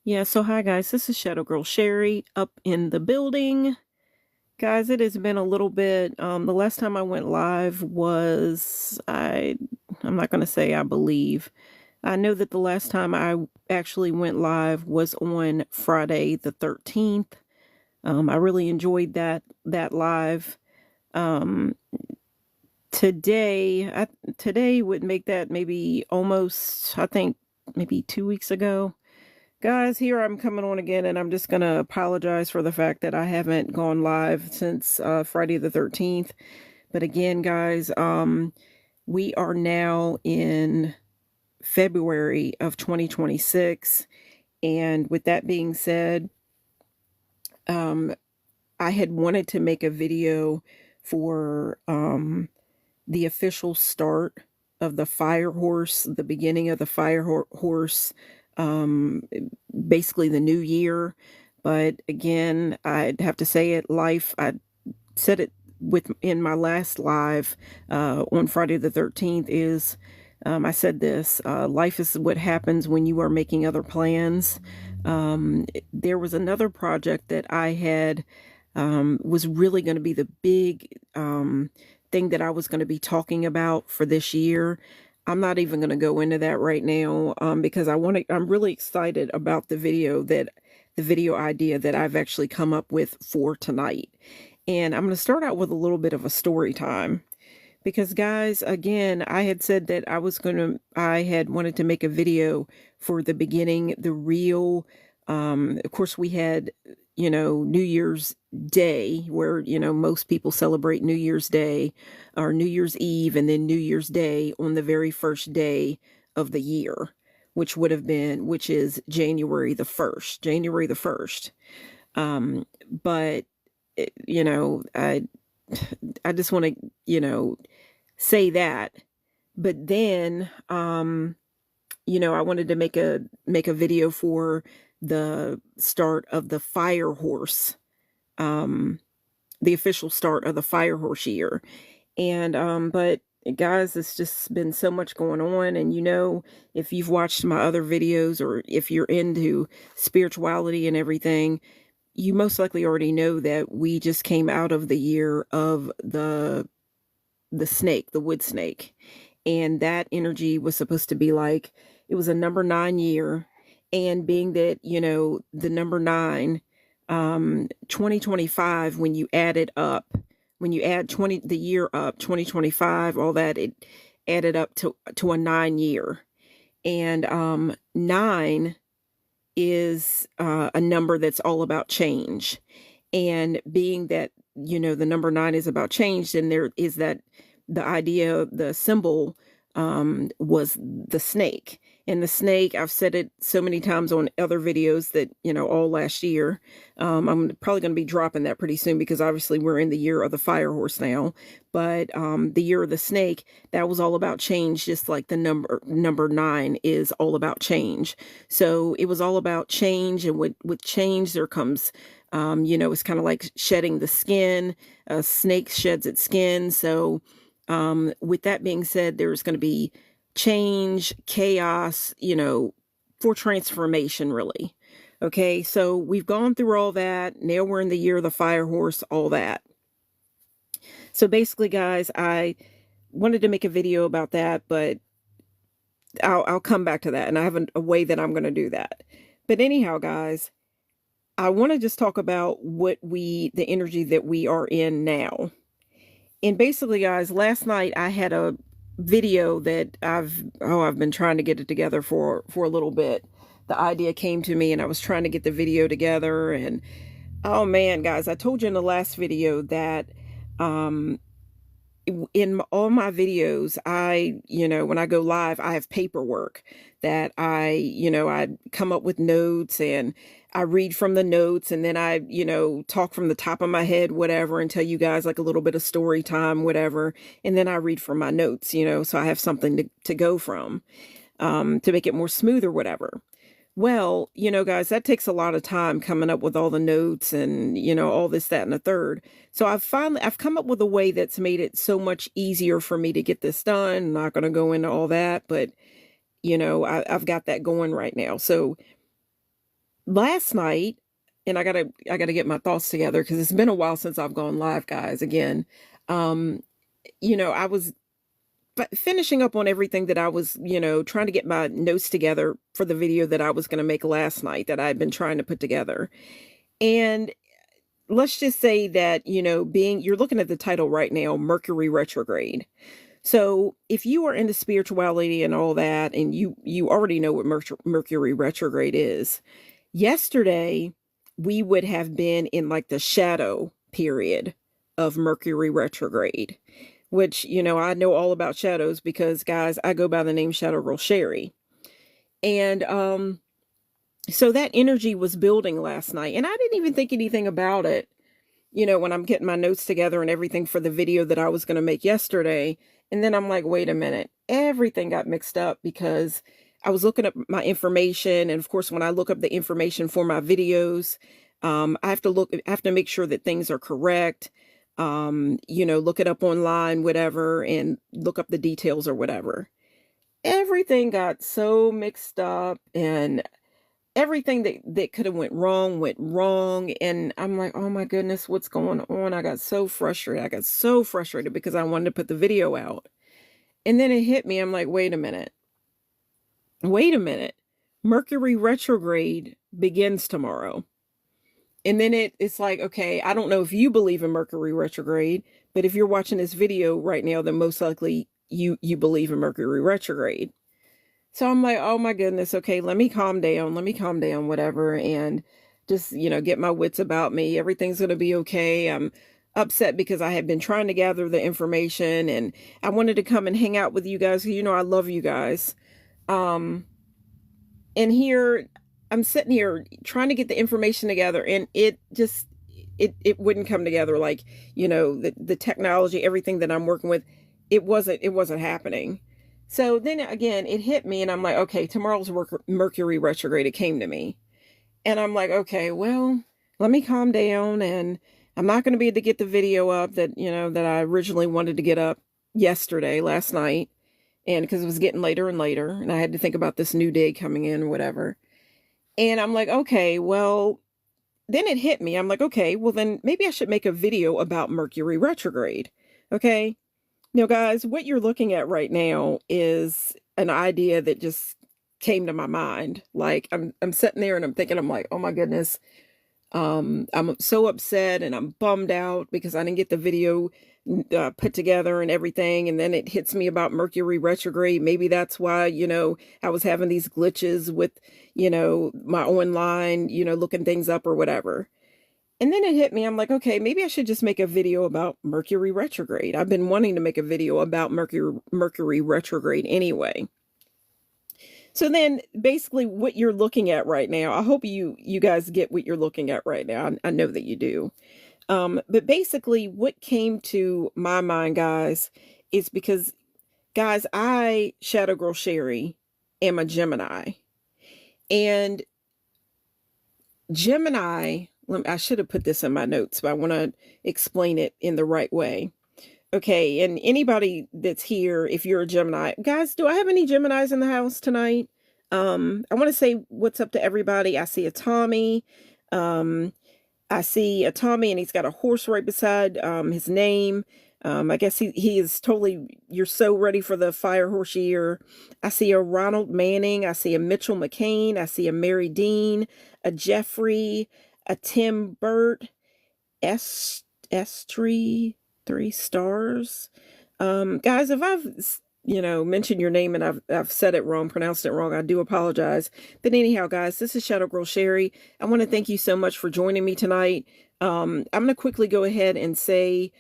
Yeah, so hi guys, this is Shadow Girl Sherry up in the building. Guys, it has been a little bit. The last time I went live was I'm not gonna say I believe. I know that the last time I actually went live was on Friday the 13th. I really enjoyed that live. Um today would make that maybe almost, I think, maybe 2 weeks ago. Guys, here I'm coming on again, and I'm just going to apologize for the fact that I haven't gone live since Friday the 13th. But again, guys, we are now in February of 2026. And with that being said, um, I had wanted to make a video for the official start of the fire horse, the beginning of the fire horse, um, basically the new year. But again, I'd have to say it, life, I said it in my last live on Friday the 13th is, I said this, life is what happens when you are making other plans. There was another project that I had, was really going to be the big thing that I was going to be talking about for this year. I'm not even going to go into that right now because I'm really excited about the video idea that I've actually come up with for tonight. And I'm going to start out with a little bit of a story time because, guys, again, I had said that I had wanted to make a video for the beginning, the real, of course we had, New Year's Day, where, most people celebrate New Year's Day or New Year's Eve and then New Year's Day on the very first day of the year, which is January the 1st, January the 1st. But, I just want to, say that. But then, I wanted to make a video for the start of the fire horse, the official start of the fire horse year. And but guys, it's just been so much going on. And if you've watched my other videos or if you're into spirituality and everything, you most likely already know that we just came out of the year of the snake, the wood snake. And that energy was supposed to be like, it was a number 9 year. And being that, the number 9, 2025, when you add it up, when you add the year up, 2025, all that, it added up to a 9 year. And 9 is a number that's all about change. And being that, the number 9 is about change, then there is that the idea, the symbol was the snake. And the snake, I've said it so many times on other videos that, all last year. I'm probably going to be dropping that pretty soon because obviously we're in the year of the fire horse now. But the year of the snake, that was all about change, just like the number 9 is all about change. So it was all about change. And with change, there comes, it's kind of like shedding the skin. A snake sheds its skin. So with that being said, there's going to be change, chaos, for transformation, really. Okay, so we've gone through all that. Now we're in the year of the fire horse, all that. So basically, guys, I wanted to make a video about that, but I'll come back to that, and I have a way that I'm going to do that. But anyhow, guys, I want to just talk about the energy that we are in now. And basically, guys, last night I had a video that I've been trying to get it together for a little bit. The idea came to me and I was trying to get the video together, and oh man, guys, I told you in the last video that in all my videos, when I go live, I have paperwork that I come up with notes, and I read from the notes, and then I, talk from the top of my head, whatever, and tell you guys like a little bit of story time, whatever. And then I read from my notes, so I have something to go from, to make it more smooth or whatever. Well, guys, that takes a lot of time coming up with all the notes and, all this, that, and the third. So I've come up with a way that's made it so much easier for me to get this done. I'm not going to go into all that, but, I've got that going right now. So last night, and I gotta get my thoughts together because it's been a while since I've gone live, guys. Again, um, I was finishing up on everything that I was, trying to get my notes together for the video that I was going to make last night that I had been trying to put together. And let's just say that, you're looking at the title right now, Mercury Retrograde. So if you are into spirituality and all that, and you already know what Mercury Retrograde is, yesterday we would have been in like the shadow period of Mercury Retrograde, which, I know all about shadows because, guys, I go by the name Shadow Girl Sherry. And so that energy was building last night, and I didn't even think anything about it, when I'm getting my notes together and everything for the video that I was going to make yesterday. And then I'm like, wait a minute, everything got mixed up because I was looking up my information. And of course, when I look up the information for my videos, I have to make sure that things are correct. Look it up online, whatever, and look up the details or whatever. Everything got so mixed up, and everything that could have went wrong. And I'm like, oh my goodness, what's going on? I got so frustrated because I wanted to put the video out. And then it hit me. I'm like, wait a minute. Mercury retrograde begins tomorrow. And then it's like, okay, I don't know if you believe in Mercury retrograde, but if you're watching this video right now, then most likely you believe in Mercury retrograde. So I'm like, oh my goodness, okay, let me calm down, whatever, and just, get my wits about me. Everything's going to be okay. I'm upset because I had been trying to gather the information, and I wanted to come and hang out with you guys. I love you guys. And here, I'm sitting here trying to get the information together, and it wouldn't come together. Like, the technology, everything that I'm working with, it wasn't happening. So then again, it hit me, and I'm like, okay, tomorrow's Mercury retrograde. It came to me, and I'm like, okay, well, let me calm down, and I'm not going to be able to get the video up that, that I originally wanted to get up last night, and because it was getting later and later, and I had to think about this new day coming in or whatever. And I'm like, okay, well, then it hit me. I'm like, okay, well, then maybe I should make a video about Mercury retrograde. Okay. Now, guys, what you're looking at right now is an idea that just came to my mind. Like, I'm sitting there and I'm thinking, I'm like, oh my goodness, I'm so upset and I'm bummed out because I didn't get the video put together and everything. And then it hits me about Mercury retrograde. Maybe that's why, I was having these glitches with, my online, looking things up or whatever. And then it hit me. I'm like, okay, maybe I should just make a video about Mercury retrograde. I've been wanting to make a video about Mercury retrograde anyway. So then basically what you're looking at right now, I hope you guys get what you're looking at right now. I know that you do. But basically what came to my mind, guys, is because, guys, Shadow Girl Sherry, am a Gemini. And Gemini, I should have put this in my notes, but I want to explain it in the right way. Okay, and anybody that's here, if you're a Gemini, guys, do I have any Geminis in the house tonight? I want to say what's up to everybody. I see a Tommy. I see a Tommy, and he's got a horse right beside his name. I guess he is totally, you're so ready for the fire horse year. I see a Ronald Manning. I see a Mitchell McCain. I see a Mary Dean, a Jeffrey, a Tim Burt, S3 stars. Guys, if I've mentioned your name and I've said it wrong, pronounced it wrong, I do apologize. But anyhow, guys, this is Shadow Girl Sherry. I want to thank you so much for joining me tonight. I'm going to quickly go ahead and say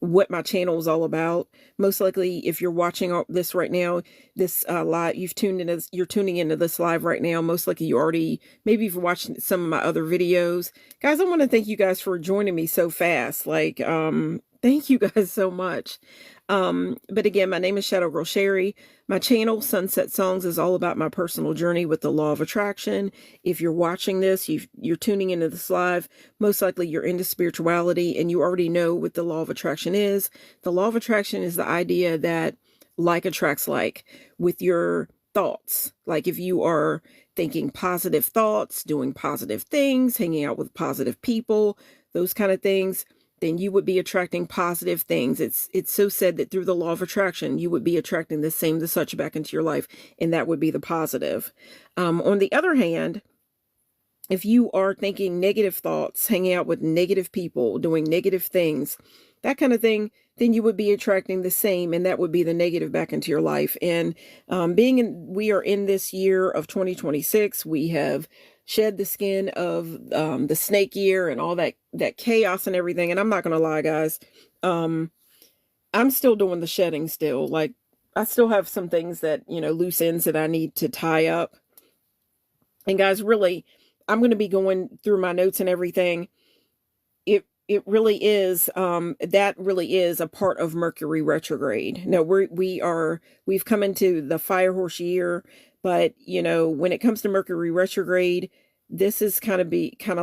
what my channel is all about. Most likely, if you're watching this right now, this live, you're tuning into this live right now. Most likely you already, maybe you've watched some of my other videos. Guys, I want to thank you guys for joining me so fast. Like, thank you guys so much. But again, my name is Shadow Girl Sherry. My channel, Sunset Songs, is all about my personal journey with the law of attraction. If you're watching this, you're tuning into this live, most likely you're into spirituality and you already know what the law of attraction is. The law of attraction is the idea that like attracts like. With your thoughts. Like if you are thinking positive thoughts, doing positive things, hanging out with positive people, those kind of things, then you would be attracting positive things. It's so said that through the law of attraction, you would be attracting the same, the such back into your life, and that would be the positive. On the other hand, if you are thinking negative thoughts, hanging out with negative people, doing negative things, that kind of thing, then you would be attracting the same, and that would be the negative back into your life. And we are in this year of 2026. We have shed the skin of the snake year and all that chaos and everything. And I'm not going to lie, guys. I'm still doing the shedding still. Like, I still have some things that, loose ends that I need to tie up. And guys, really, I'm going to be going through my notes and everything. It really is, that really is a part of Mercury retrograde. Now we've come into the fire horse year, but when it comes to Mercury retrograde, this is kind of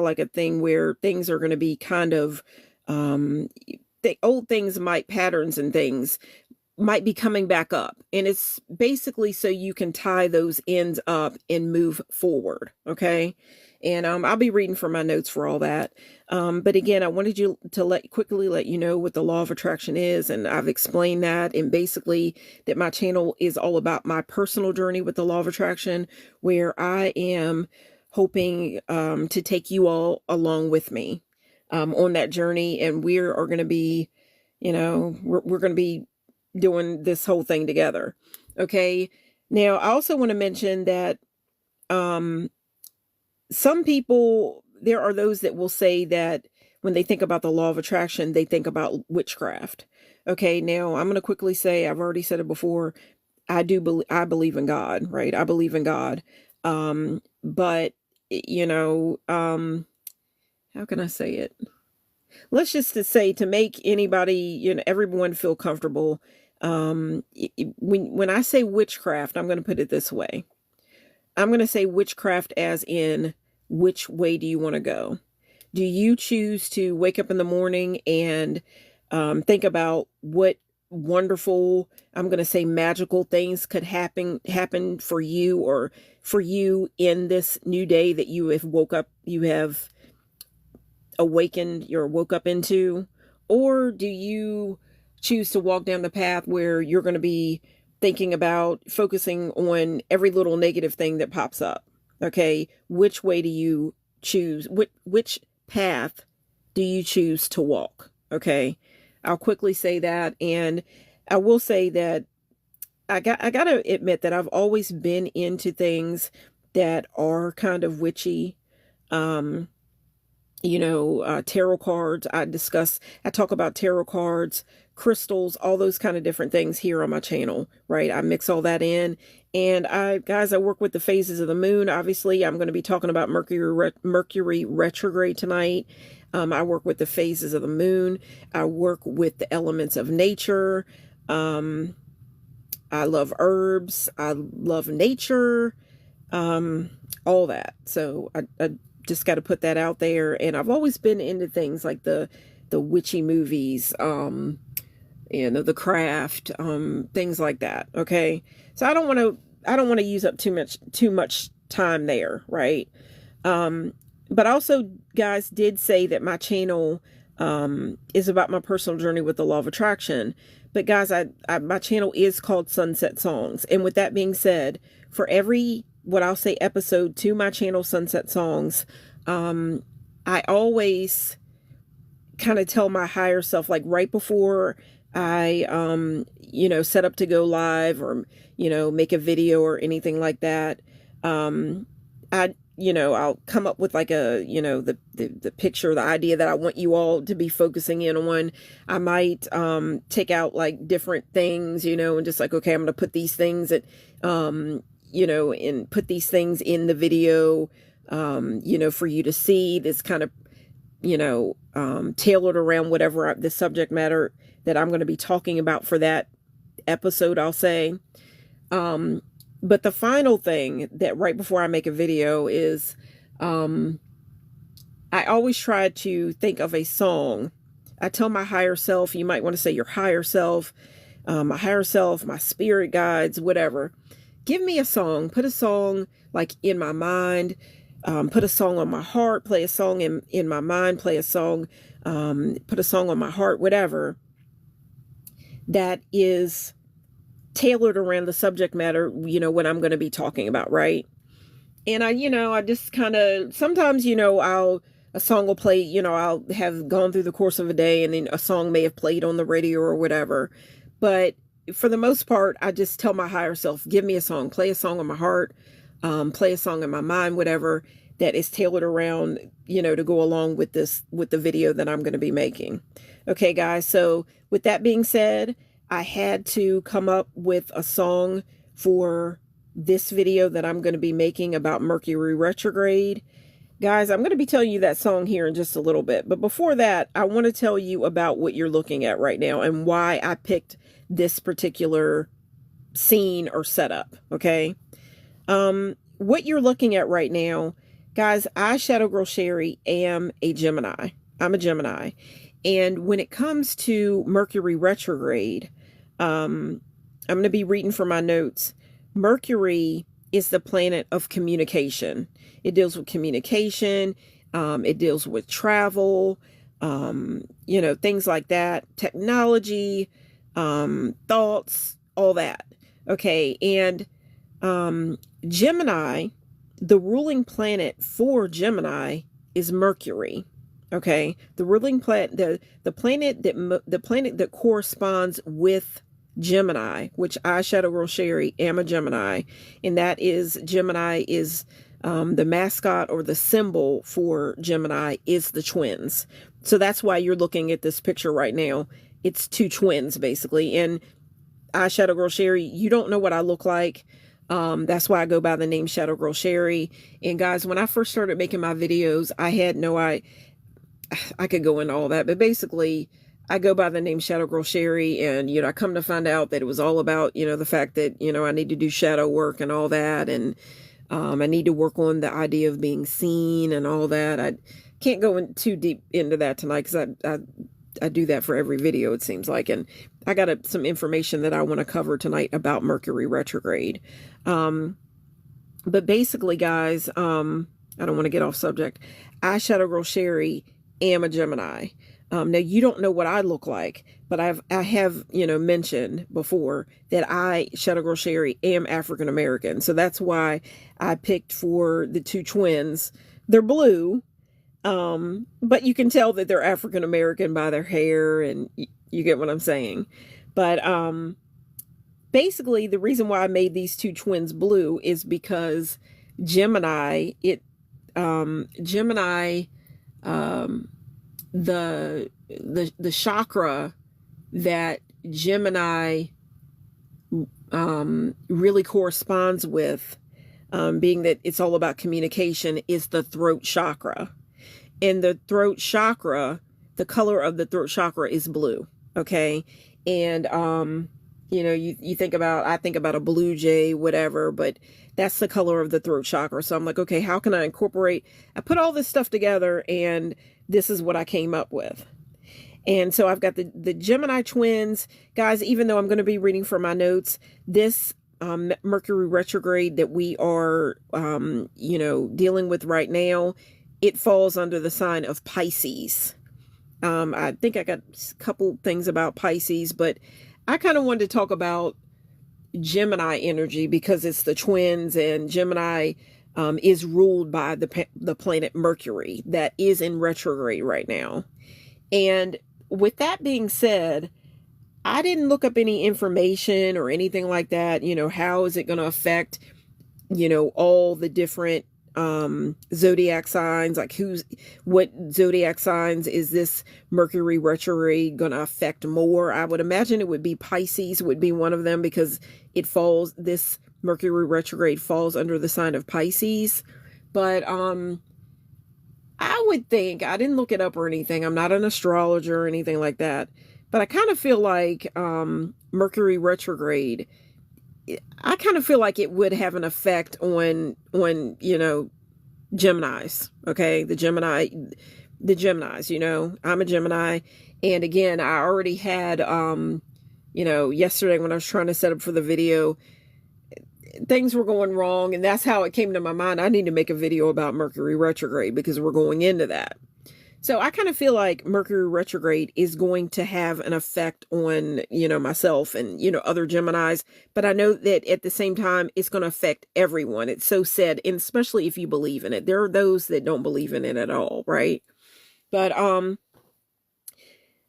like a thing where things are going to be kind of, old things patterns and things might be coming back up. And it's basically so you can tie those ends up and move forward. Okay. And I'll be reading from my notes for all that. But again, I wanted you to quickly let you know what the law of attraction is. And I've explained that, and basically that my channel is all about my personal journey with the law of attraction, where I am hoping to take you all along with me on that journey. And we are going to be, we're going to be doing this whole thing together. Okay. Now, I also want to mention that some people, there are those that will say that when they think about the law of attraction, they think about witchcraft. Okay, now I'm going to quickly say, I've already said it before, I believe in God, right? I believe in God. But, how can I say it? Let's just to say, to make anybody, everyone feel comfortable. When I say witchcraft, I'm going to put it this way. I'm going to say witchcraft as in, which way do you want to go? Do you choose to wake up in the morning and think about what wonderful, I'm going to say magical things could happen for you, or for you in this new day that you have awakened, or woke up into? Or do you choose to walk down the path where you're going to be thinking about focusing on every little negative thing that pops up? Okay. Which way do you choose? Which path do you choose to walk? Okay. I'll quickly say that. And I will say that I got to admit that I've always been into things that are kind of witchy. Tarot cards. I talk about tarot cards, crystals, all those kind of different things here on my channel, right? I mix all that in. And I work with the phases of the moon. Obviously, I'm going to be talking about Mercury retrograde tonight. I work with the phases of the moon. I work with the elements of nature. I love herbs. I love nature. All that. So I just got to put that out there. And I've always been into things like the witchy movies, the craft, things like that. Okay. So I don't want to use up too much time there. Right. But also, guys, did say that my channel, is about my personal journey with the law of attraction. But guys, my channel is called Sunset Songs. And with that being said, for every, what I'll say, episode to my channel, Sunset Songs, I always kind of tell my higher self, like right before I, set up to go live, or, make a video or anything like that. I'll come up with like the picture, the idea that I want you all to be focusing in on. I might, take out like different things, and just like, okay, I'm going to put these things and put these things in the video, for you to see. This kind of, tailored around whatever the subject matter that I'm going to be talking about for that episode, I'll say. But the final thing that right before I make a video is, I always try to think of a song. I tell my higher self, you might want to say your higher self, my higher self, my spirit guides, whatever, give me a song, put a song like in my mind, put a song on my heart, play a song in my mind, play a song, put a song on my heart, whatever, that is tailored around the subject matter, what I'm going to be talking about, right? And I just kind of, sometimes, a song will play, I'll have gone through the course of a day and then a song may have played on the radio or whatever. But for the most part, I just tell my higher self, give me a song, play a song on my heart, play a song in my mind, whatever, that is tailored around, to go along with the video that I'm going to be making. Okay, guys. So with that being said, I had to come up with a song for this video that I'm going to be making about Mercury retrograde. Guys, I'm going to be telling you that song here in just a little bit. But before that, I want to tell you about what you're looking at right now and why I picked this particular scene or setup. Okay. What you're looking at right now, guys, I, Shadow Girl Sherry, am a Gemini. I'm a Gemini. And when it comes to Mercury retrograde, I'm going to be reading from my notes. Mercury is the planet of communication. It deals with communication. It deals with travel, things like that, technology, thoughts, all that. Okay. And Gemini, the ruling planet for Gemini is Mercury. Okay. The ruling planet, the planet that corresponds with Gemini, which I, Shadow Girl Sherry, am a Gemini, and that is Gemini is the mascot or the symbol for Gemini is the twins. So that's why you're looking at this picture right now. It's two twins basically. And I, Shadow Girl Sherry, you don't know what I look like. That's why I go by the name Shadow Girl Sherry. And guys, when I first started making my videos, I had I could go into all that, but basically I go by the name Shadow Girl Sherry, and, I come to find out that it was all about, the fact that, I need to do shadow work and all that. And, I need to work on the idea of being seen and all that. I can't go in too deep into that tonight because I do that for every video, it seems like. And I got some information that I want to cover tonight about Mercury retrograde. But basically, guys, I don't want to get off subject. I, Shadow Girl Sherry, am a Gemini. Now you don't know what I look like, but I have, mentioned before that I, Shadow Girl Sherry, am African American. So that's why I picked for the two twins. They're blue, but you can tell that they're African American by their hair, and you get what I'm saying. But basically, the reason why I made these two twins blue is because Gemini, the chakra that Gemini really corresponds with, being that it's all about communication, is the throat chakra. And the throat chakra, the color of the throat chakra is blue. Okay. And you think about, I think about a blue jay, whatever, but that's the color of the throat chakra. So I'm like, okay, how can I incorporate? I put all this stuff together, and this is what I came up with. And so I've got the Gemini twins. Guys, even though I'm going to be reading from my notes, this Mercury retrograde that we are, dealing with right now, it falls under the sign of Pisces. I think I got a couple things about Pisces, but I kind of wanted to talk about Gemini energy because it's the twins, and Gemini is ruled by the planet Mercury that is in retrograde right now. And with that being said, I didn't look up any information or anything like that. How is it going to affect, all the different zodiac signs, like what zodiac signs is this Mercury retrograde going to affect more? I would imagine it would be Pisces would be one of them, because this Mercury retrograde falls under the sign of Pisces. But I would think, I didn't look it up or anything, I'm not an astrologer or anything like that, but I kind of feel like Mercury retrograde, I kind of feel like it would have an effect on Geminis. Okay. The Geminis, I'm a Gemini. And again, I already had, yesterday when I was trying to set up for the video, things were going wrong, and that's how it came to my mind. I need to make a video about Mercury retrograde because we're going into that. So I kind of feel like Mercury retrograde is going to have an effect on, myself and, other Geminis. But I know that at the same time, it's going to affect everyone. It's so said, and especially if you believe in it. There are those that don't believe in it at all, right? But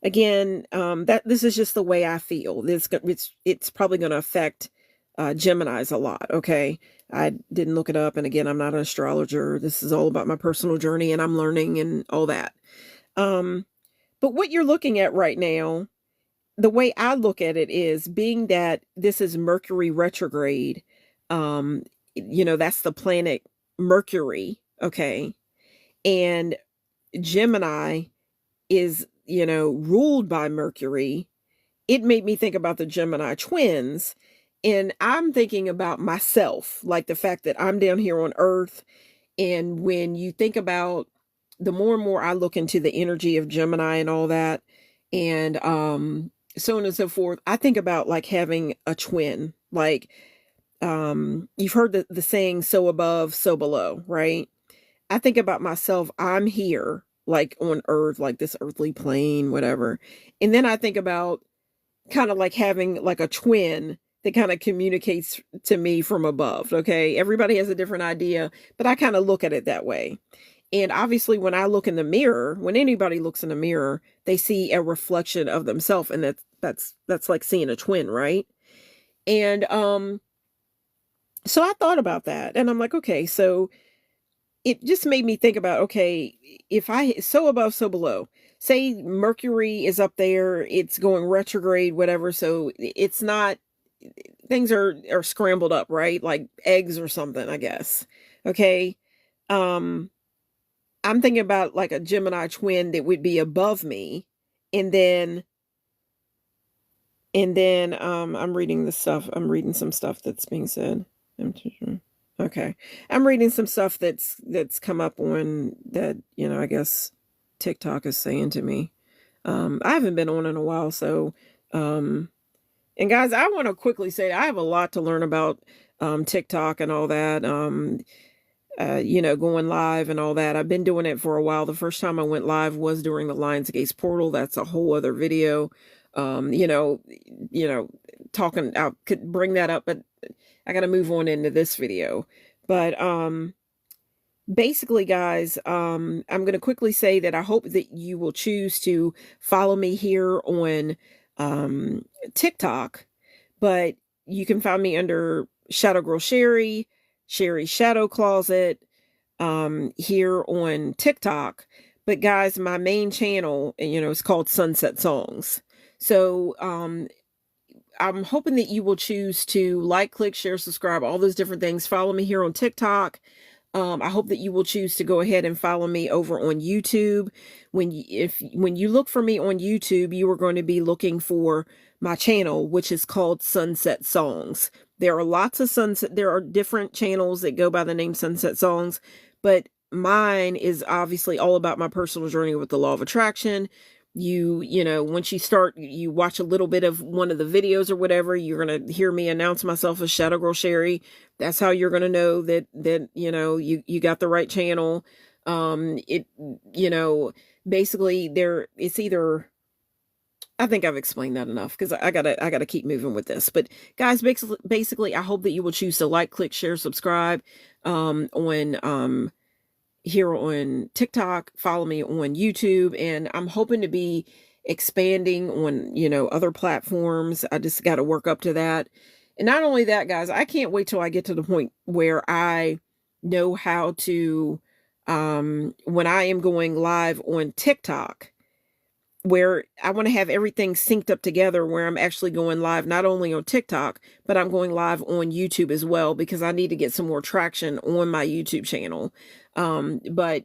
again, that this is just the way I feel. It's probably going to affect Geminis a lot. Okay. I didn't look it up. And again, I'm not an astrologer. This is all about my personal journey and I'm learning and all that. But what you're looking at right now, the way I look at it is being that this is Mercury retrograde. That's the planet Mercury. Okay. And Gemini is, ruled by Mercury. It made me think about the Gemini twins. And I'm thinking about myself, like the fact that I'm down here on Earth. And when you think about the more and more I look into the energy of Gemini and all that, and so on and so forth, I think about like having a twin. Like you've heard the saying, so above, so below, right? I think about myself, I'm here, like on Earth, like this earthly plane, whatever. And then I think about kind of like having like a twin that kind of communicates to me from above. Okay. Everybody has a different idea, but I kind of look at it that way. And obviously when I look in the mirror, when anybody looks in the mirror, they see a reflection of themselves. And that's like seeing a twin, right? And so I thought about that and I'm like, okay, so it just made me think about, okay, if so above, so below, say Mercury is up there, it's going retrograde, whatever. So it's not, things are scrambled up, right? Like eggs or something, I guess. Okay. I'm thinking about like a Gemini twin that would be above me. And then I'm reading the stuff. I'm reading some stuff that's being said. Okay. I'm reading some stuff that's come up on that, I guess TikTok is saying to me. I haven't been on in a while, so and guys, I want to quickly say I have a lot to learn about TikTok and all that. Going live and all that. I've been doing it for a while. The first time I went live was during the Lionsgate's portal. That's a whole other video. Talking, I could bring that up, but I got to move on into this video. But basically, guys, I'm going to quickly say that I hope that you will choose to follow me here on TikTok, but you can find me under Shadow Girl Sherry, Sherry's Shadow Closet, here on TikTok. But guys, my main channel, it's called Sunset Songs. So, I'm hoping that you will choose to like, click, share, subscribe, all those different things. Follow me here on TikTok. I hope that you will choose to go ahead and follow me over on YouTube. When you look for me on YouTube, you are going to be looking for my channel, which is called Sunset Songs. There are different channels that go by the name Sunset Songs, but mine is obviously all about my personal journey with the law of attraction. Once you watch a little bit of one of the videos or whatever, you're going to hear me announce myself as Shadow Girl Sherry. That's how you're going to know that you got the right channel. Basically it's either, I think I've explained that enough because I gotta keep moving with this. But guys, basically, I hope that you will choose to like, click, share, subscribe, on here on TikTok, follow me on YouTube, and I'm hoping to be expanding on, other platforms. I just got to work up to that. And not only that, guys, I can't wait till I get to the point where I know how to, when I am going live on TikTok, where I want to have everything synced up together, where I'm actually going live, not only on TikTok, but I'm going live on YouTube as well, because I need to get some more traction on my YouTube channel. But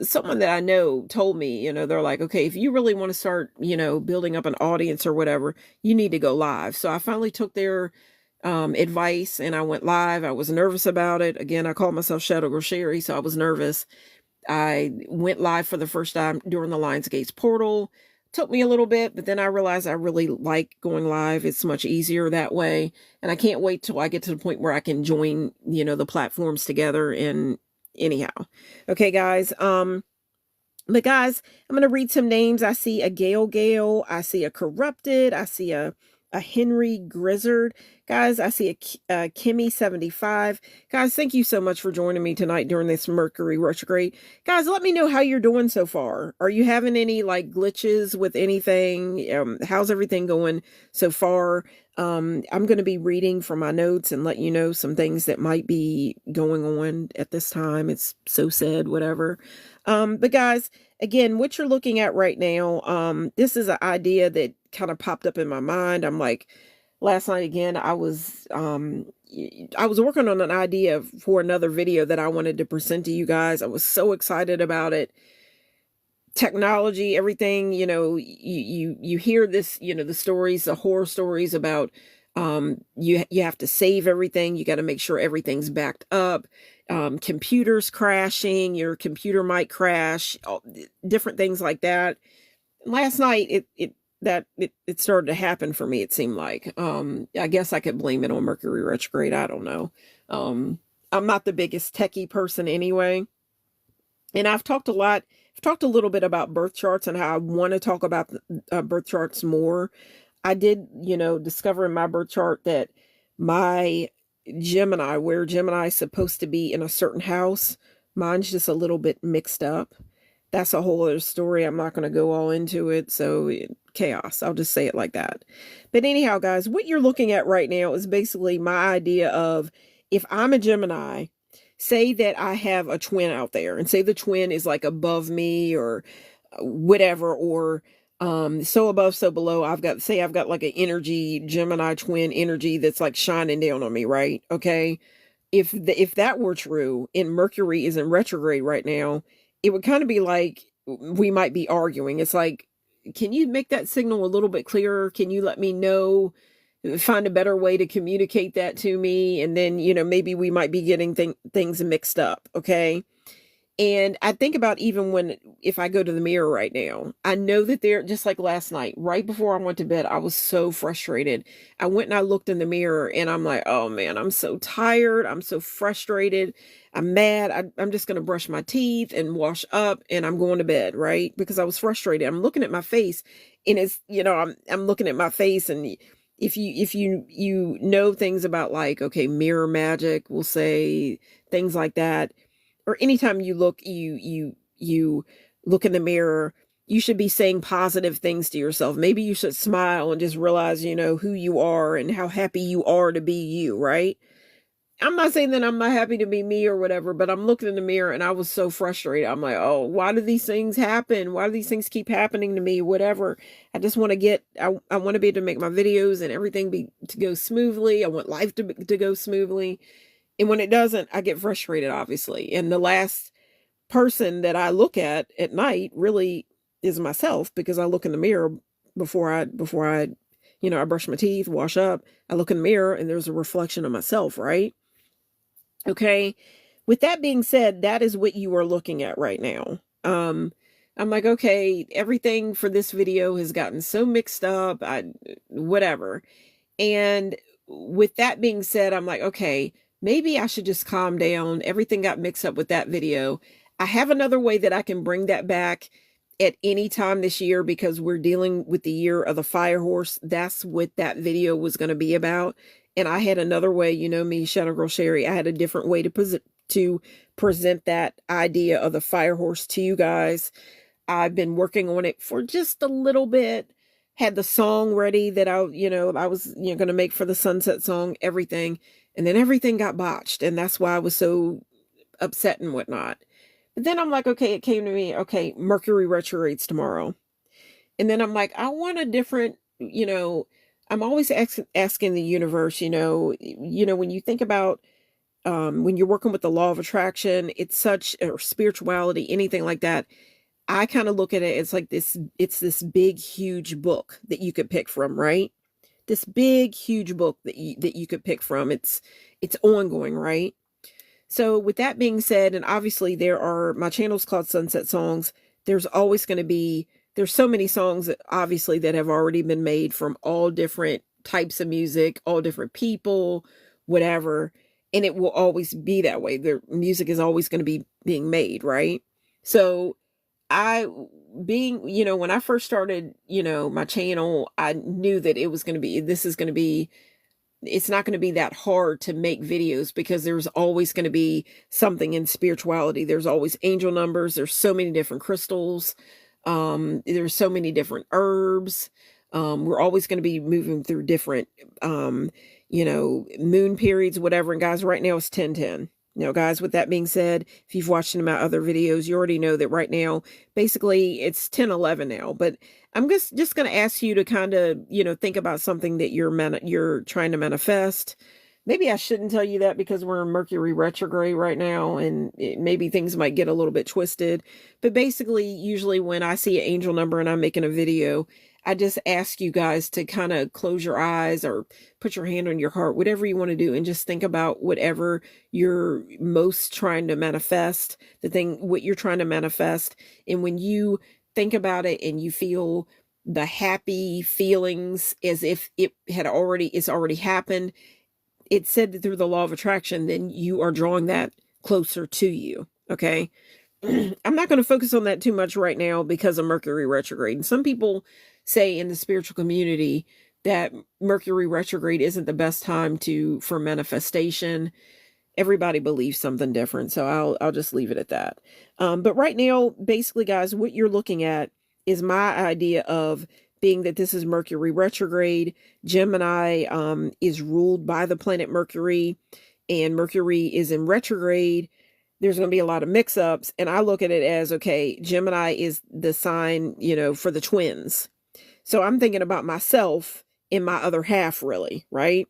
someone that I know told me, they're like, okay, if you really want to start, building up an audience or whatever, you need to go live. So I finally took their advice and I went live. I was nervous about it. Again, I call myself Shadow Girl Sherry, so I was nervous. I went live for the first time during the Lionsgate's portal, took me a little bit, but then I realized I really like going live. It's much easier that way. And I can't wait till I get to the point where I can join, the platforms together. And anyhow, okay, guys. But guys, I'm going to read some names. I see a Gale. I see a Corrupted. I see a Henry Grizzard. Guys, I see a Kimmy 75. Guys, thank you so much for joining me tonight during this Mercury retrograde. Guys, let me know how you're doing so far. Are you having any like glitches with anything? How's everything going so far? I'm going to be reading from my notes and let you know some things that might be going on at this time. It's so sad, whatever. But guys, again, what you're looking at right now, this is an idea that kind of popped up in my mind. I'm like, last night again, I was working on an idea for another video that I wanted to present to you guys. I was so excited about it. Technology, everything, you hear this, the stories, the horror stories about, you have to save everything. You got to make sure everything's backed up. Computers crashing, your computer might crash, different things like that. Last night, it started to happen for me. It seemed like, I guess I could blame it on Mercury retrograde. I don't know. I'm not the biggest techie person anyway. And I've talked a little bit about birth charts and how I want to talk about birth charts more. I did, discover in my birth chart that my Gemini, where Gemini is supposed to be in a certain house, mine's just a little bit mixed up. That's a whole other story. I'm not going to go all into it. So chaos. I'll just say it like that. But anyhow, guys, what you're looking at right now is basically my idea of, if I'm a Gemini, say that I have a twin out there, and say the twin is like above me or whatever, or so above, so below. I've got like an energy, Gemini twin energy that's like shining down on me, right? Okay. If that were true and Mercury is in retrograde right now, it would kind of be like we might be arguing. It's like, can you make that signal a little bit clearer? Can you let me know, find a better way to communicate that to me? And then, maybe we might be getting things mixed up. Okay. And I think about even if I go to the mirror right now, I know that just like last night, right before I went to bed, I was so frustrated. I went and I looked in the mirror and I'm like, oh man, I'm so tired. I'm so frustrated. I'm mad. I'm just going to brush my teeth and wash up and I'm going to bed, right? Because I was frustrated. I'm looking at my face and it's, I'm looking at my face, and if you know things about like, okay, mirror magic, we'll say things like that. Or anytime you look in the mirror, you should be saying positive things to yourself. Maybe you should smile and just realize, who you are and how happy you are to be you, right? I'm not saying that I'm not happy to be me or whatever, but I'm looking in the mirror and I was so frustrated. I'm like, oh, why do these things happen? Why do these things keep happening to me? Whatever. I just want to I want to be able to make my videos and everything to go smoothly. I want life to go smoothly. And when it doesn't, I get frustrated, obviously. And the last person that I look at night really is myself, because I look in the mirror before I I brush my teeth, wash up. I look in the mirror and there's a reflection of myself, right? Okay. With that being said, that is what you are looking at right now. I'm like, okay, everything for this video has gotten so mixed up, whatever. And with that being said, I'm like, okay, maybe I should just calm down. Everything got mixed up with that video. I have another way that I can bring that back at any time this year, because we're dealing with the year of the fire horse. That's what that video was going to be about. And I had another way, me, Shadow Girl Sherry, I had a different way to present that idea of the fire horse to you guys. I've been working on it for just a little bit. Had the song ready that I was going to make for the sunset song, everything. And then everything got botched. And that's why I was so upset and whatnot. But then I'm like, okay, it came to me, okay, Mercury retrogrades tomorrow. And then I'm like, I want a different, I'm always asking the universe, when you think about, when you're working with the law of attraction, it's such, or spirituality, anything like that. I kind of look at it, it's like it's this big, huge book that you could pick from, right? This big, huge book that you could pick from. It's ongoing, right? So with that being said, and obviously my channel's called Sunset Songs. There's always going to be there's so many songs obviously that have already been made from all different types of music, all different people, whatever, and it will always be that way. The music is always going to be being made, right? So I being, when I first started, my channel, I knew that it was going to be, this is going to be, it's not going to be that hard to make videos because there's always going to be something in spirituality. There's always angel numbers. There's so many different crystals. There's so many different herbs. We're always going to be moving through different, moon periods, whatever. And guys, right now it's 10:10. Now, guys, with that being said, if you've watched my other videos, you already know that right now, basically it's 10:11 now, but I'm just going to ask you to kind of, think about something that you're trying to manifest. Maybe I shouldn't tell you that because we're in Mercury retrograde right now, and maybe things might get a little bit twisted. But basically, usually when I see an angel number and I'm making a video, I just ask you guys to kind of close your eyes or put your hand on your heart, whatever you want to do, and just think about whatever you're most trying to manifest, what you're trying to manifest. And when you think about it and you feel the happy feelings as if it's already happened, it said that through the law of attraction, then you are drawing that closer to you. Okay. I'm not going to focus on that too much right now because of Mercury retrograde. And some people say in the spiritual community that Mercury retrograde isn't the best time for manifestation. Everybody believes something different. So I'll just leave it at that. But right now, basically, guys, what you're looking at is my idea of being that this is Mercury retrograde. Gemini is ruled by the planet Mercury, and Mercury is in retrograde. There's going to be a lot of mix-ups, and I look at it as, okay, Gemini is the sign, for the twins. So I'm thinking about myself in my other half, really, right?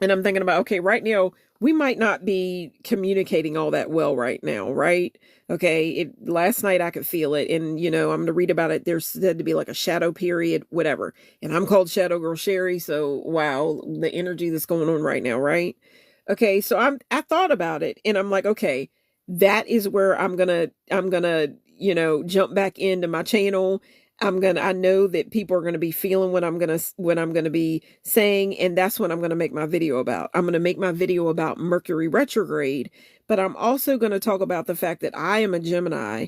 And I'm thinking about, okay, right now, we might not be communicating all that well right now, right? Okay, last night I could feel it, and, I'm going to read about it. There's said to be like a shadow period, whatever. And I'm called Shadow Girl Sherry, so wow, the energy that's going on right now, right? Okay, so I thought about it, and I'm like, okay, that is where I'm gonna, jump back into my channel. I know that people are gonna be feeling what I'm gonna be saying, and that's what I'm gonna make my video about. I'm gonna make my video about Mercury retrograde, but I'm also gonna talk about the fact that I am a Gemini,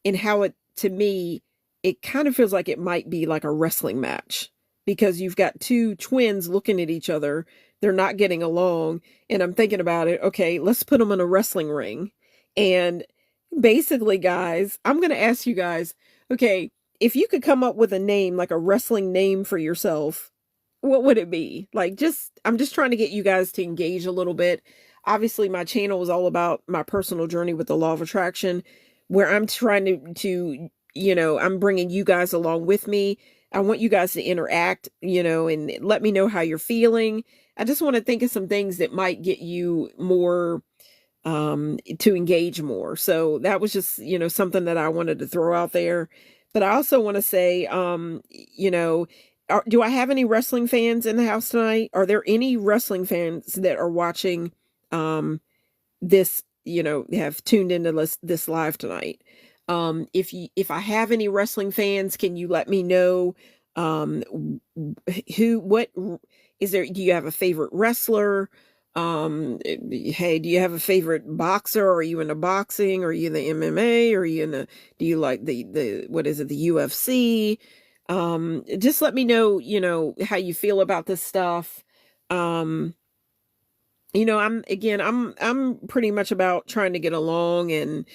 and how to me, it kind of feels like it might be like a wrestling match because you've got two twins looking at each other. They're not getting along. And I'm thinking about it. Okay, let's put them in a wrestling ring. And basically, guys, I'm going to ask you guys, okay, if you could come up with a name, like a wrestling name for yourself, what would it be? I'm just trying to get you guys to engage a little bit. Obviously, my channel is all about my personal journey with the law of attraction, where I'm trying to I'm bringing you guys along with me. I want you guys to interact, and let me know how you're feeling. I just want to think of some things that might get you more, to engage more. So that was just, something that I wanted to throw out there. But I also want to say, do I have any wrestling fans in the house tonight? Are there any wrestling fans that are watching, this, have tuned into this live tonight? If I have any wrestling fans, can you let me know, what is there? Do you have a favorite wrestler? Hey, do you have a favorite boxer? Are you into boxing? Are you in the MMA? Are you do you like what is it? The UFC? Just let me know, how you feel about this stuff. I'm pretty much about trying to get along and,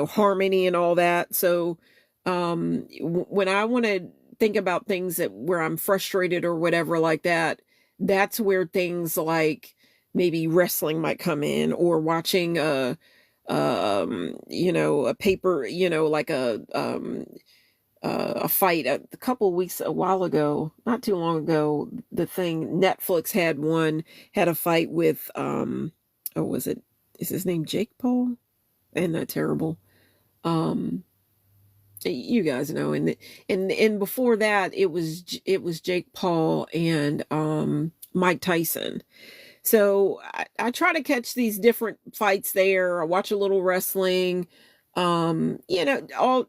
harmony and all that. So, when I want to think about things where I'm frustrated or whatever like that, that's where things like maybe wrestling might come in, or watching a paper, like a fight a while ago, not too long ago. The thing Netflix had a fight with is his name Jake Paul? Isn't that terrible? You guys know, and before that it was Jake Paul and Mike Tyson. So I try to catch these different fights there. I watch a little wrestling. all,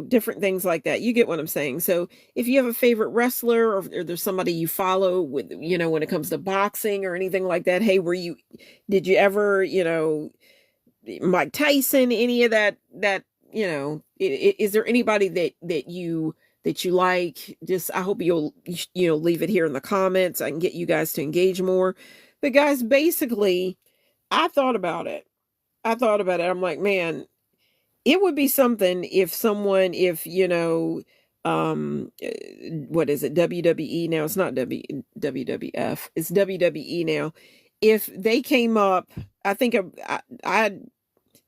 different things like that. You get what I'm saying. So if you have a favorite wrestler, or there's somebody you follow with, when it comes to boxing or anything like that, hey, did you ever, Mike Tyson, any of that, is there anybody that you like? Just, I hope you'll, leave it here in the comments. I can get you guys to engage more. But guys, basically, I thought about it. I'm like, man, it would be something if someone, what is it? WWE now. It's not WWF. It's WWE now. If they came up, I think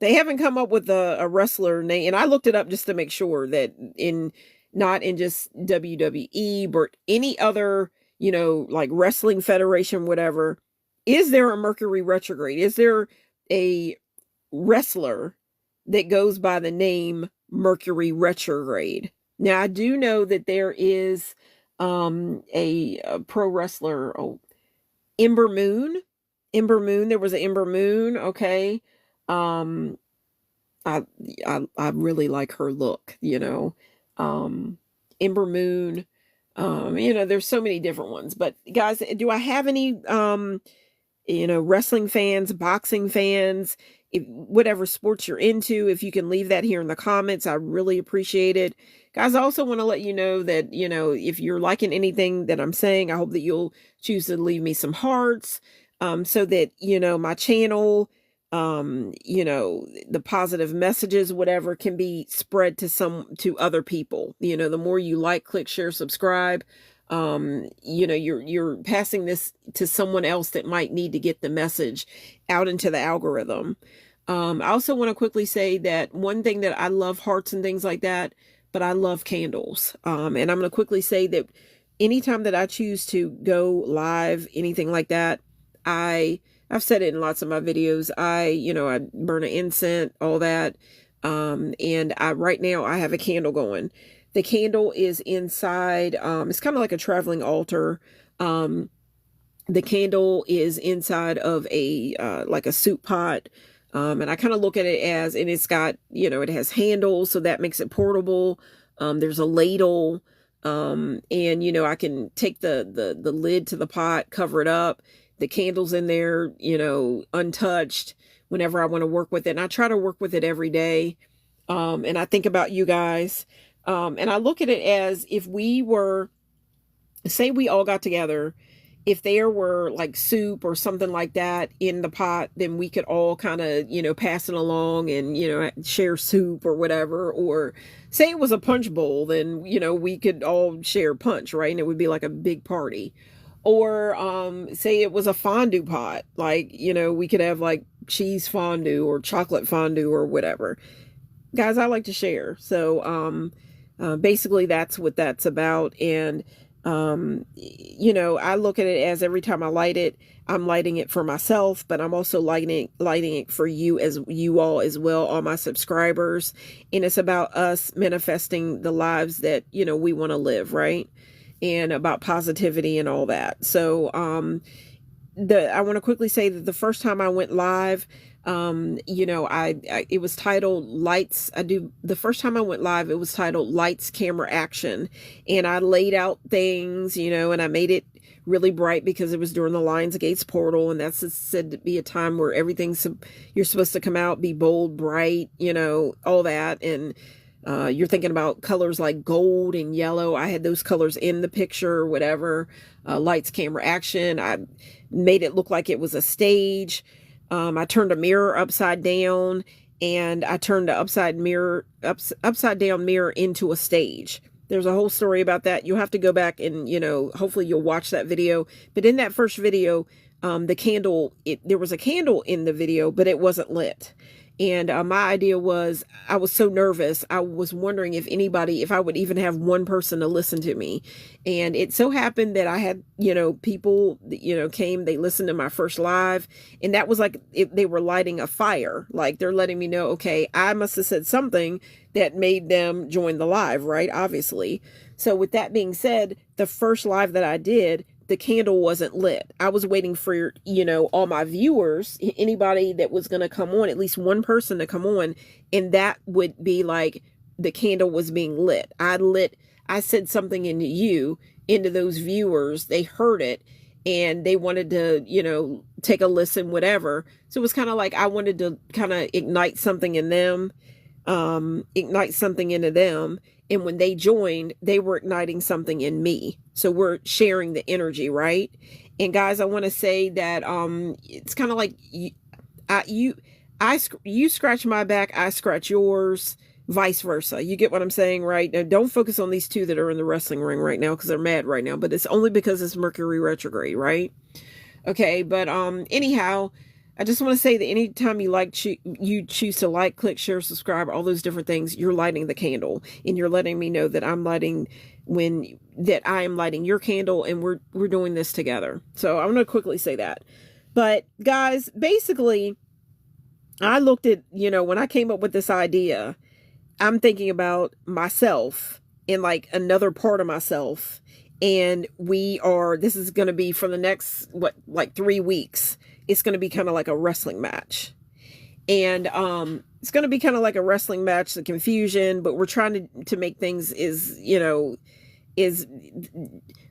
they haven't come up with a wrestler name, and I looked it up just to make sure that not in just WWE, but any other, like wrestling federation, whatever. Is there a Mercury retrograde? Is there a wrestler that goes by the name Mercury retrograde? Now, I do know that there is a pro wrestler, Ember Moon. There was an Ember Moon, okay. Um I I really like her look, Ember Moon. There's so many different ones. But guys, do I have any wrestling fans, boxing fans, whatever sports you're into? If you can leave that here in the comments, I really appreciate it. Guys, I also want to let you know that, if you're liking anything that I'm saying, I hope that you'll choose to leave me some hearts, so that, my channel, the positive messages, whatever, can be spread to other people. The more you like, click, share, subscribe, you're passing this to someone else that might need to get the message out into the algorithm. I also want to quickly say that one thing that I love hearts and things like that, but I love candles. And I'm going to quickly say that anytime that I choose to go live, anything like that, I've said it in lots of my videos. I burn an incense, all that. And right now I have a candle going. The candle is inside, it's kind of like a traveling altar. The candle is inside of like a soup pot. And I kind of look at it as, and it's got, it has handles, so that makes it portable. There's a ladle. And, I can take the lid to the pot, cover it up. The candle's in there, untouched whenever I want to work with it. And I try to work with it every day. And I think about you guys. And I look at it as, if we were, say we all got together, if there were like soup or something like that in the pot, then we could all kind of, pass it along and, share soup or whatever. Or say it was a punch bowl, then, we could all share punch, right? And it would be like a big party. Or say it was a fondue pot, like, we could have like cheese fondue or chocolate fondue or whatever. Guys, I like to share. So basically that's what that's about. And I look at it as, every time I light it, I'm lighting it for myself, but I'm also lighting it for you all as well, all my subscribers. And it's about us manifesting the lives that, we want to live, right? And about positivity and all that. So I want to quickly say that the first time I went live, it was titled Lights. The first time I went live, it was titled Lights, Camera, Action. And I laid out things, and I made it really bright because it was during the Lions Gates portal. And that's said to be a time where you're supposed to come out, be bold, bright, all that. And you're thinking about colors like gold and yellow. I had those colors in the picture, whatever. Lights, camera, action. I made it look like it was a stage. I turned a mirror upside down, and I turned the upside down mirror into a stage. There's a whole story about that. You'll have to go back and, hopefully you'll watch that video. But in that first video, the candle, there was a candle in the video, but it wasn't lit. And my idea was, I was so nervous. I was wondering if I would even have one person to listen to me. And it so happened that I had, people, came, they listened to my first live. And that was like, they were lighting a fire. Like, they're letting me know, okay, I must have said something that made them join the live, right? Obviously. So with that being said, the first live that I did, the candle wasn't lit. I was waiting for, all my viewers, anybody that was going to come on, at least one person to come on, and that would be like the candle was being lit. I said something into those viewers. They heard it and they wanted to, take a listen, whatever. So it was kind of like I wanted to kind of ignite something in them, ignite something into them. And when they joined, they were igniting something in me. So we're sharing the energy, right? And guys, I want to say that it's kind of like you scratch my back, I scratch yours, vice versa. You get what I'm saying, right? Now, don't focus on these two that are in the wrestling ring right now because they're mad right now. But it's only because it's Mercury retrograde, right? Okay, but anyhow, I just want to say that anytime you choose to like, click, share, subscribe, all those different things, you're lighting the candle, and you're letting me know that I am lighting your candle, and we're doing this together. So I'm going to quickly say that. But guys, basically, I looked at, when I came up with this idea, I'm thinking about myself and like another part of myself. And this is going to be for the next, 3 weeks. It's going to be kind of like a wrestling match. And it's going to be kind of like a wrestling match, the confusion, but we're trying to make things is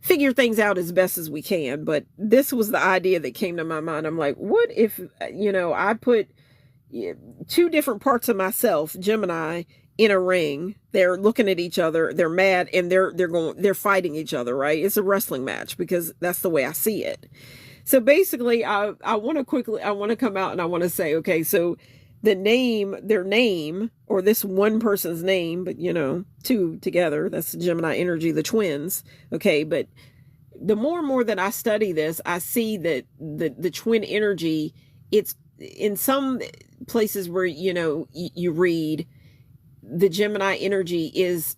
figure things out as best as we can. But this was the idea that came to my mind. I'm like, what if, I put two different parts of myself, Gemini, in a ring. They're looking at each other, they're mad, and they're fighting each other, right? It's a wrestling match because that's the way I see it. So basically, I want to come out and I want to say, okay, so their name, or this one person's name, but two together, that's the Gemini energy, the twins. Okay. But the more and more that I study this, I see that the twin energy, it's in some places where, you read the Gemini energy is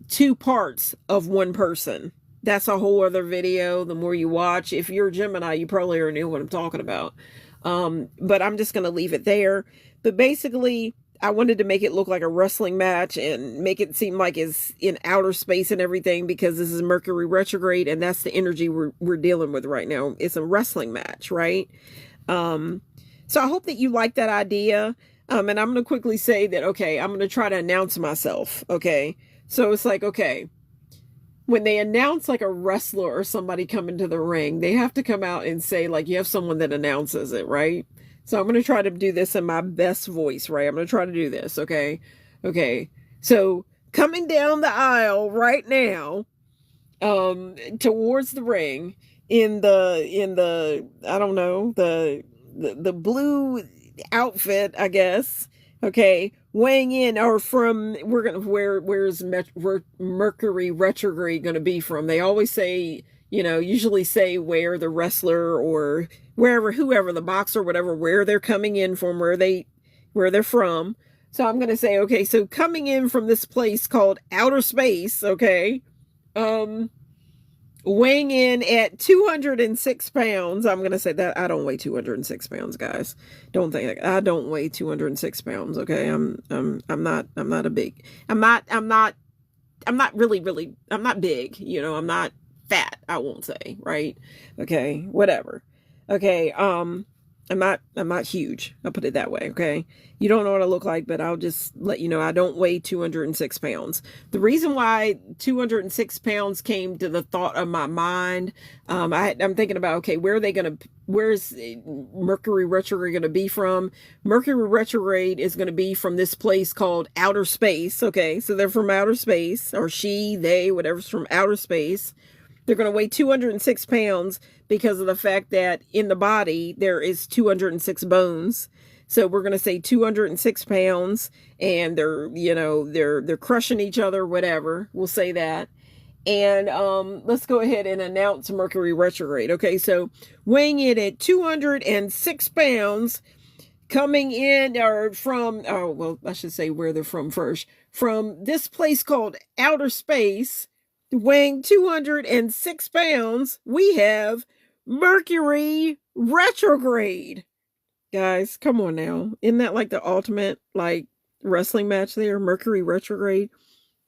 two parts of one person. That's a whole other video. The more you watch, if you're a Gemini, you probably already know what I'm talking about. But I'm just going to leave it there. But basically, I wanted to make it look like a wrestling match and make it seem like it's in outer space and everything, because this is Mercury retrograde and that's the energy we're dealing with right now. It's a wrestling match, right? So I hope that you like that idea. And I'm going to quickly say that, okay, I'm going to try to announce myself. Okay. So it's like, okay, when they announce like a wrestler or somebody coming to the ring, they have to come out and say, like, you have someone that announces it, right? So I'm going to try to do this in my best voice, right? I'm going to try to do this. Okay. Okay. So coming down the aisle right now, towards the ring in the, I don't know, the blue outfit, I guess. Okay. Weighing in, or from, where's Mercury retrograde going to be from? They always say, usually say where the wrestler or whoever the boxer, whatever, where they're coming in from, where they're from. So I'm going to say, okay, so coming in from this place called outer space. Okay. Weighing in at 206 pounds. I'm going to say that I don't weigh 206 pounds, guys. Don't think I don't weigh 206 pounds. Okay. I'm not big. I'm not really, I'm not big, I'm not fat, I won't say, right? Okay. Whatever. Okay. I'm not huge. I'll put it that way. Okay. You don't know what I look like, but I'll just let you know I don't weigh 206 pounds. The reason why 206 pounds came to the thought of my mind, I'm thinking about, okay, where's Mercury retrograde going to be from? Mercury retrograde is going to be from this place called outer space. Okay. So they're from outer space, or they, whatever's from outer space. They're going to weigh 206 pounds because of the fact that in the body, there is 206 bones. So we're going to say 206 pounds, and they're crushing each other, whatever. We'll say that. And let's go ahead and announce Mercury retrograde. Okay, so weighing in at 206 pounds, coming in, or from, I should say where they're from first. From this place called outer space, weighing 206 pounds, we have Mercury retrograde. Guys, come on now. Isn't that like the ultimate wrestling match there? Mercury retrograde.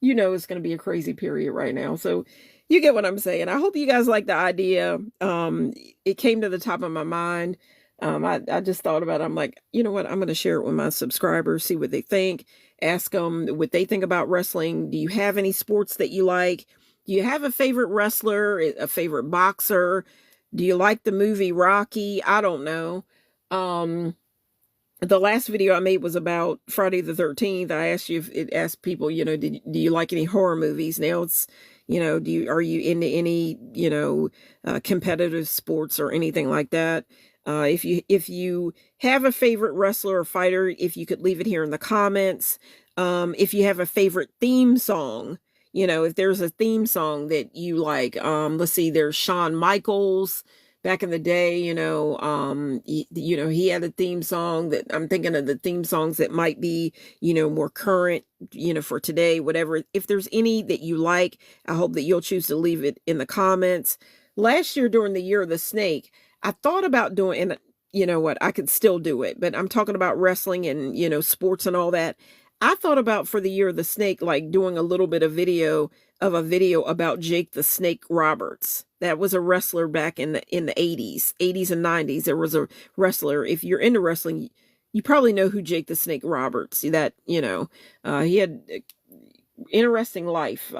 It's going to be a crazy period right now. So You get what I'm saying. I hope you guys like the idea. It came to the top of my mind. I just thought about it. I'm like, you know what? I'm going to share it with my subscribers, see what they think, ask them what they think about wrestling. Do you have any sports that you like? Do you have a favorite wrestler, a favorite boxer? Do you like the movie Rocky? I don't know. Um, the last video I made was about Friday the 13th. I asked you if it asked people, do you like any horror movies? Now it's, are you into any, competitive sports or anything like that? If you have a favorite wrestler or fighter, if you could leave it here in the comments. If you have a favorite theme song, if there's a theme song that you like, let's see, there's Shawn Michaels. Back in the day, he had a theme song that I'm thinking of the theme songs that might be, more current, for today, whatever. If there's any that you like, I hope that you'll choose to leave it in the comments. Last year during the Year of the Snake, I thought about doing, and you know what, I could still do it, but I'm talking about wrestling and, sports and all that. I thought about for the Year of the Snake, like doing a little bit of a video about Jake the Snake Roberts. That was a wrestler back in the 80s and 90s. There was a wrestler. If you're into wrestling, you probably know who Jake the Snake Roberts. He had interesting life,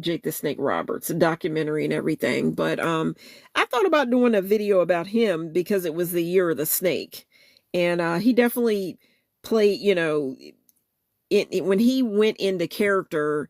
Jake the Snake Roberts, a documentary and everything. But I thought about doing a video about him because it was the Year of the Snake. And he definitely played, when he went into character,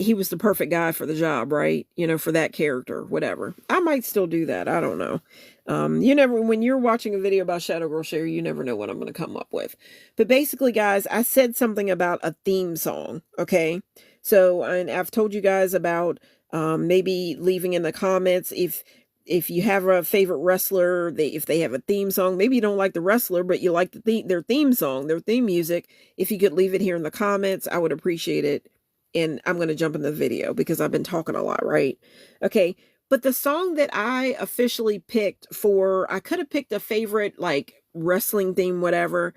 he was the perfect guy for the job, right? For that character, whatever. I might still do that. I don't know. When you're watching a video about Shadow Girl Sherry, you never know what I'm going to come up with. But basically, guys, I said something about a theme song. Okay. So, and I've told you guys about, maybe leaving in the comments if you have a favorite wrestler, if they have a theme song. Maybe you don't like the wrestler, but you like their theme song, their theme music. If you could leave it here in the comments, I would appreciate it. And I'm going to jump in the video because I've been talking a lot, right? Okay. But the song that I officially picked I could have picked a favorite, like wrestling theme, whatever.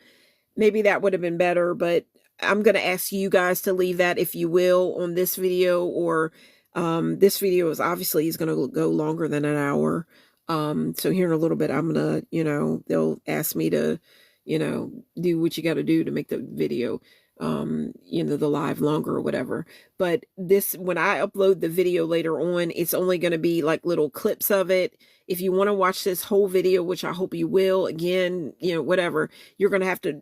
Maybe that would have been better, but I'm going to ask you guys to leave that, if you will, on this video, or this video is going to go longer than an hour. So here in a little bit, I'm going to, they'll ask me to, do what you got to do to make the video, the live longer or whatever. But when I upload the video later on, it's only going to be like little clips of it. If you want to watch this whole video, which I hope you will, again, whatever, you're going to have to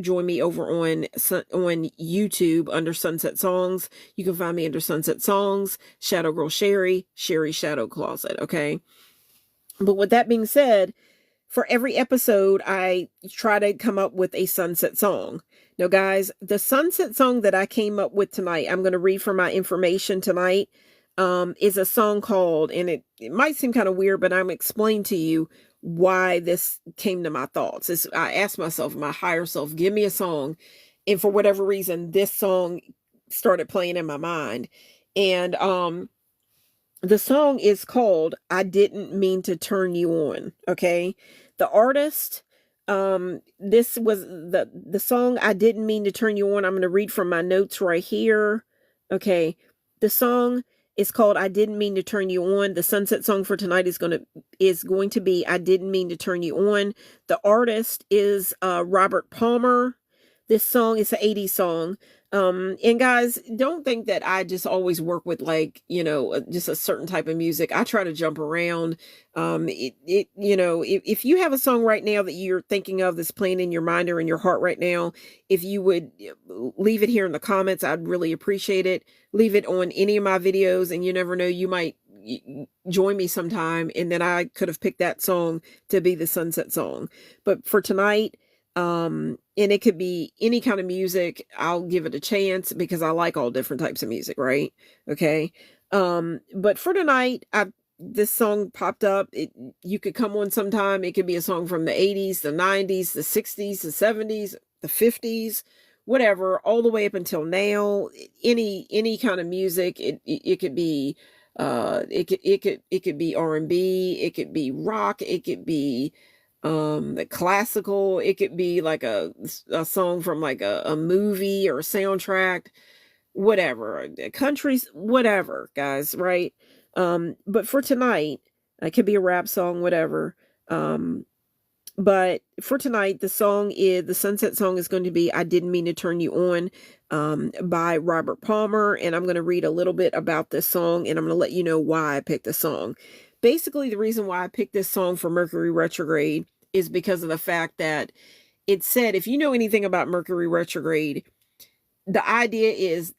join me over on YouTube under Sunset Songs. You can find me under Sunset Songs, Shadow Girl Sherry, Sherry Shadow Closet. Okay. But with that being said, for every episode, I try to come up with a sunset song. Now, guys, the sunset song that I came up with tonight, I'm going to read from my information tonight, is a song called, and it might seem kind of weird, but I'm explaining to you why this came to my thoughts. I asked myself, my higher self, give me a song. And for whatever reason, this song started playing in my mind. And the song is called I Didn't Mean to Turn You On. Okay. The artist, this was the song I Didn't Mean to Turn You On. I'm going to read from my notes right here. Okay. The song is called I Didn't Mean to Turn You On. The sunset song for tonight is going to be I Didn't Mean to Turn You On. The artist is Robert Palmer. This song is an 80s song. And guys, don't think that I just always work with just a certain type of music. I try to jump around. If you have a song right now that you're thinking of that's playing in your mind or in your heart right now, if you would leave it here in the comments, I'd really appreciate it. Leave it on any of my videos, and you never know, you might join me sometime, and then I could have picked that song to be the sunset song. But for tonight, and it could be any kind of music, I'll give it a chance because I like all different types of music, right? Okay. But for tonight, this song popped up. You could come on sometime. It could be a song from the 80s, the 90s, the 60s, the 70s, the 50s, whatever, all the way up until now. Any kind of music. It could be it could be R&B, it could be rock, it could be the classical, it could be like a song from like a movie or a soundtrack, whatever, countries, whatever, guys, right? But for tonight, it could be a rap song, whatever. Um, but for tonight, the sunset song is going to be "I Didn't Mean to Turn You On" by Robert Palmer, and I'm going to read a little bit about this song, and I'm going to let you know why I picked the song. Basically, the reason why I picked this song for Mercury Retrograde is because of the fact that it said, if you know anything about Mercury Retrograde, the idea is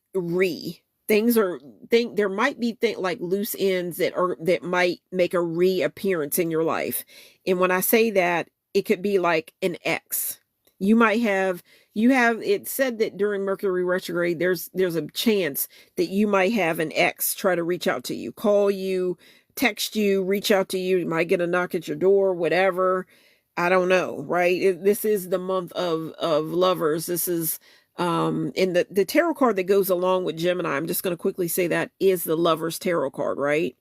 things are think there might be like loose ends that might make a reappearance in your life. And when I say that, it could be like an ex. You might have you have it said that during Mercury retrograde there's a chance that you might have an ex try to reach out to you, call you, text you, reach out to you. You might get a knock at your door, whatever. I don't know, right? This is the month of lovers. This is and the tarot card that goes along with Gemini, I'm just going to quickly say that is the Lover's Tarot card, right?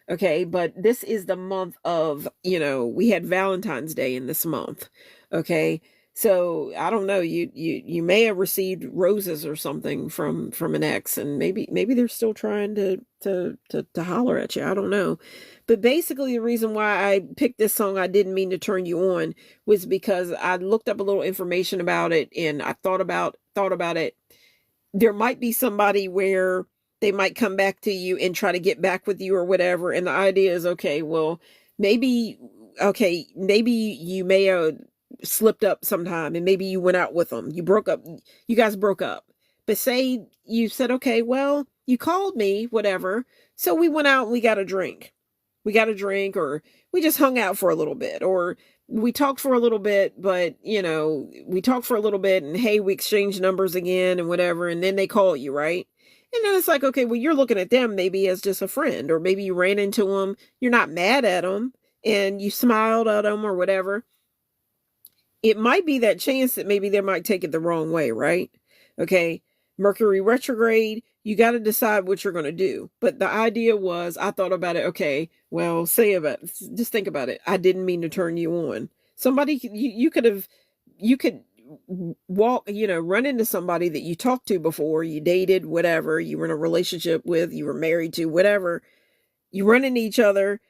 Okay, but this is the month of, we had Valentine's Day in this month. Okay. So I don't know, you may have received roses or something from an ex, and maybe they're still trying to holler at you. I don't know. But basically the reason why I picked this song, "I Didn't Mean to Turn You On," was because I looked up a little information about it, and I thought about it. There might be somebody where they might come back to you and try to get back with you or whatever. And the idea is, okay, well, maybe, maybe you may have slipped up sometime and maybe you went out with them. You guys broke up. But say you said, okay, well, you called me, whatever. So we went out and we got a drink. Or we just hung out for a little bit, or we talked for a little bit, but we talked for a little bit and hey, we exchanged numbers again and whatever. And then they call you, right? And then it's like, okay, well, you're looking at them maybe as just a friend, or maybe you ran into them. You're not mad at them and you smiled at them or whatever. It might be that chance that maybe they might take it the wrong way, right? Okay. Mercury retrograde, you got to decide what you're going to do. But the idea was, I thought about it. Okay, well, just think about it. I didn't mean to turn you on. Somebody, you could walk, run into somebody that you talked to before, you dated, whatever, you were in a relationship with, you were married to, whatever. You run into each other,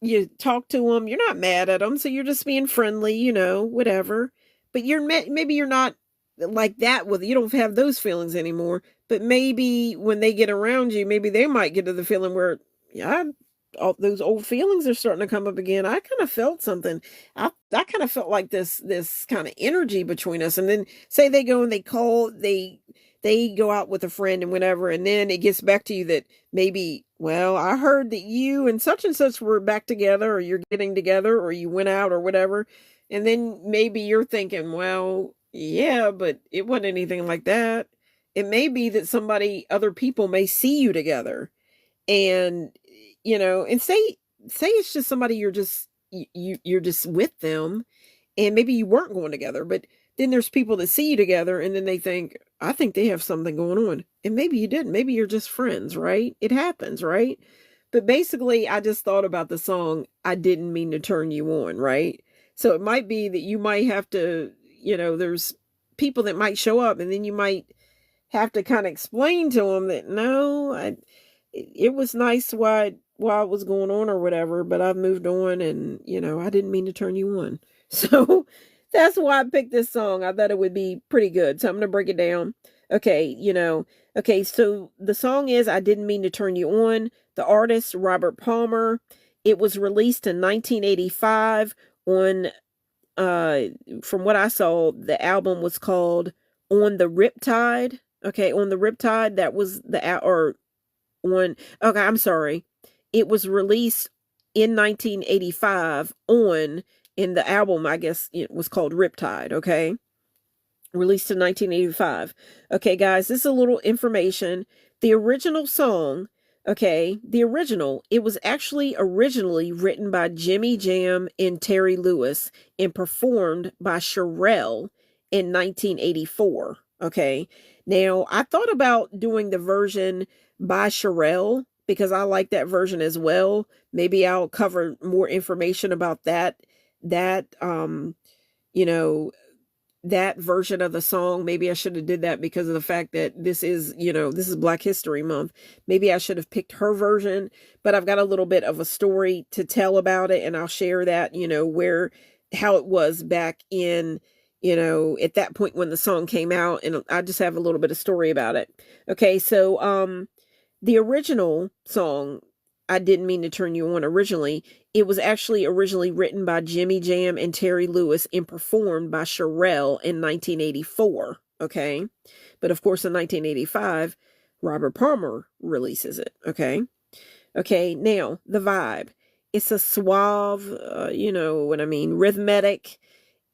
you talk to them, you're not mad at them, so you're just being friendly, whatever. But maybe you're not like that with, you don't have those feelings anymore. But maybe when they get around you, maybe they might get to the feeling where, yeah, all those old feelings are starting to come up again. I kind of felt something. I kind of felt like this kind of energy between us. And then say they go and they go out with a friend and whatever, and then it gets back to you that maybe, well, I heard that you and such were back together, or you're getting together, or you went out or whatever. And then maybe you're thinking, well, yeah, but it wasn't anything like that. It may be that other people may see you together, and and say it's just somebody you're just with them, and maybe you weren't going together, but then there's people that see you together and then they think, I think they have something going on. And maybe you didn't. Maybe you're just friends, right? It happens, right? But basically, I just thought about the song, "I Didn't Mean to Turn You On," right? So it might be that you might have to, there's people that might show up, and then you might have to kind of explain to them that, no, it was nice while it was going on or whatever, but I've moved on, and I didn't mean to turn you on. So that's why I picked this song. I thought it would be pretty good. So I'm going to break it down. Okay, okay, so the song is "I Didn't Mean to Turn You On." The artist, Robert Palmer. It was released in 1985 on, from what I saw, the album was called "On the Riptide." Okay, "On the Riptide." That was or on, okay, I'm sorry. It was released in 1985 in the album, I guess it was called Riptide, okay? Released in 1985. Okay, guys, this is a little information. The original song, okay, it was actually originally written by Jimmy Jam and Terry Lewis and performed by Cherrelle in 1984, okay? Now, I thought about doing the version by Cherrelle because I like that version as well. Maybe I'll cover more information about that, you know, that version of the song. Maybe I should have did that because of the fact that this is, this is Black History Month. Maybe I should have picked her version, but I've got a little bit of a story to tell about it, and I'll share that, how it was back in, at that point when the song came out, and I just have a little bit of story about it. Okay, so the original song, I Didn't Mean to Turn You On, originally, it was actually originally written by Jimmy Jam and Terry Lewis and performed by Cherrelle in 1984. Okay. But of course, in 1985, Robert Palmer releases it. Okay. Okay. Now, the vibe. It's a suave, you know what I mean, rhythmic,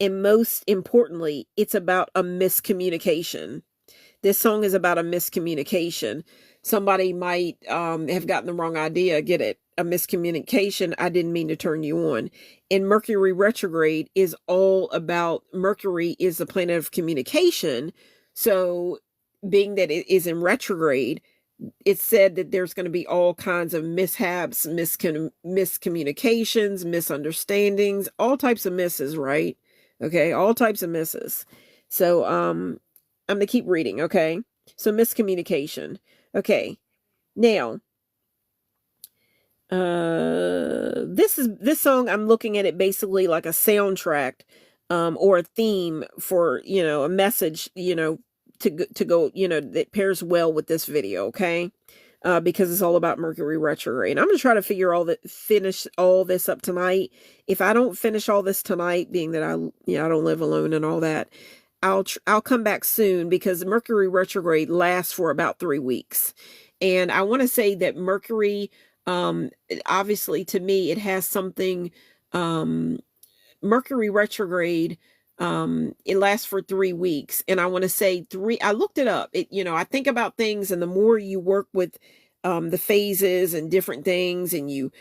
and most importantly, it's about a miscommunication. This song is about a miscommunication. Somebody might have gotten the wrong idea. Get it? A miscommunication. I didn't mean to turn you on. And Mercury retrograde is all about, Mercury is the planet of communication. So being that it is in retrograde, it's said that there's going to be all kinds of mishaps, miscommunications, misunderstandings, all types of misses, right? Okay, all types of misses. So I'm going to keep reading, okay? So miscommunication. Okay. Now, this song, I'm looking at it basically like a soundtrack or a theme for, a message, to go, that pairs well with this video, okay? Because it's all about Mercury retrograde. I'm going to try to finish all this up tonight. If I don't finish all this tonight, being that I don't live alone and all that, I'll come back soon, because Mercury retrograde lasts for about 3 weeks. And I want to say that Mercury, obviously to me, it has something, Mercury retrograde, it lasts for 3 weeks. And I want to say I looked it up. I think about things, and the more you work with the phases and different things, and you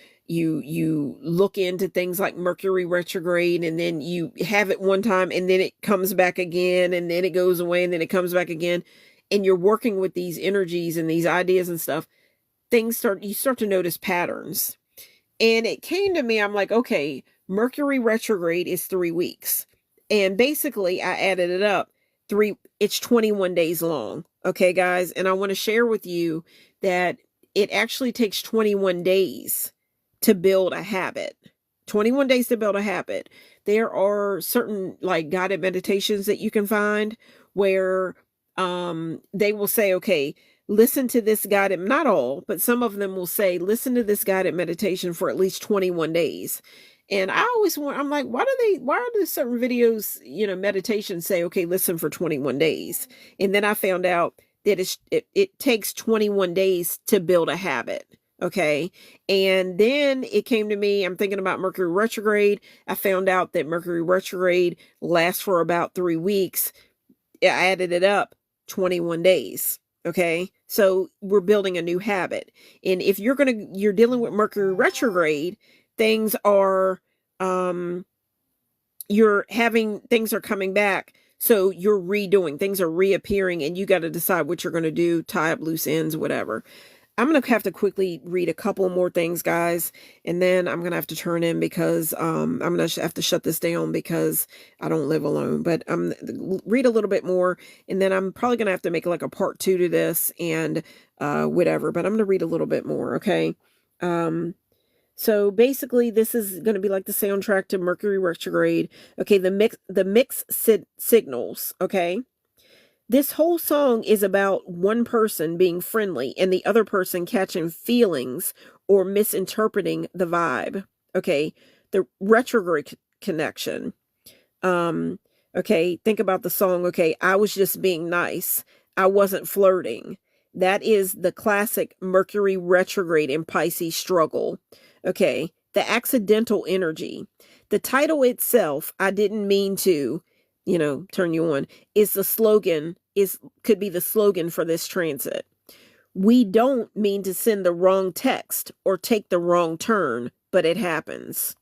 look into things like Mercury retrograde, and then you have it one time, and then it comes back again, and then it goes away, and then it comes back again, and you're working with these energies and these ideas and stuff, you start to notice patterns. And it came to me, I'm like, okay, Mercury retrograde is 3 weeks. And basically I added it up. It's 21 days long. Okay, guys. And I want to share with you that it actually takes 21 days to build a habit. 21 days to build a habit. There are certain like guided meditations that you can find where they will say, okay, listen to this guided, not all, but some of them will say, listen to this guided meditation for at least 21 days. And I always I'm like, why do certain videos, meditation say, okay, listen for 21 days. And then I found out that it takes 21 days to build a habit. Okay. And then it came to me, I'm thinking about Mercury retrograde. I found out that Mercury retrograde lasts for about 3 weeks. I added it up, 21 days. Okay. So we're building a new habit. And if you're dealing with Mercury retrograde, things are, things are coming back. So you're redoing, things are reappearing, and you got to decide what you're going to do, tie up loose ends, whatever. I'm going to have to quickly read a couple more things, guys, and then I'm going to have to turn in because I'm going to have to shut this down because I don't live alone. But read a little bit more, and then I'm probably going to have to make like a part 2 to this and whatever. But I'm going to read a little bit more, okay? So basically, this is going to be like the soundtrack to Mercury retrograde. Okay, the mix signals, okay? This whole song is about one person being friendly and the other person catching feelings or misinterpreting the vibe. Okay, the retrograde connection. Okay, think about the song. Okay, I was just being nice. I wasn't flirting. That is the classic Mercury retrograde in Pisces struggle. Okay, the accidental energy. The title itself, I didn't mean to, turn you on, could be the slogan for this transit. We don't mean to send the wrong text or take the wrong turn, but it happens.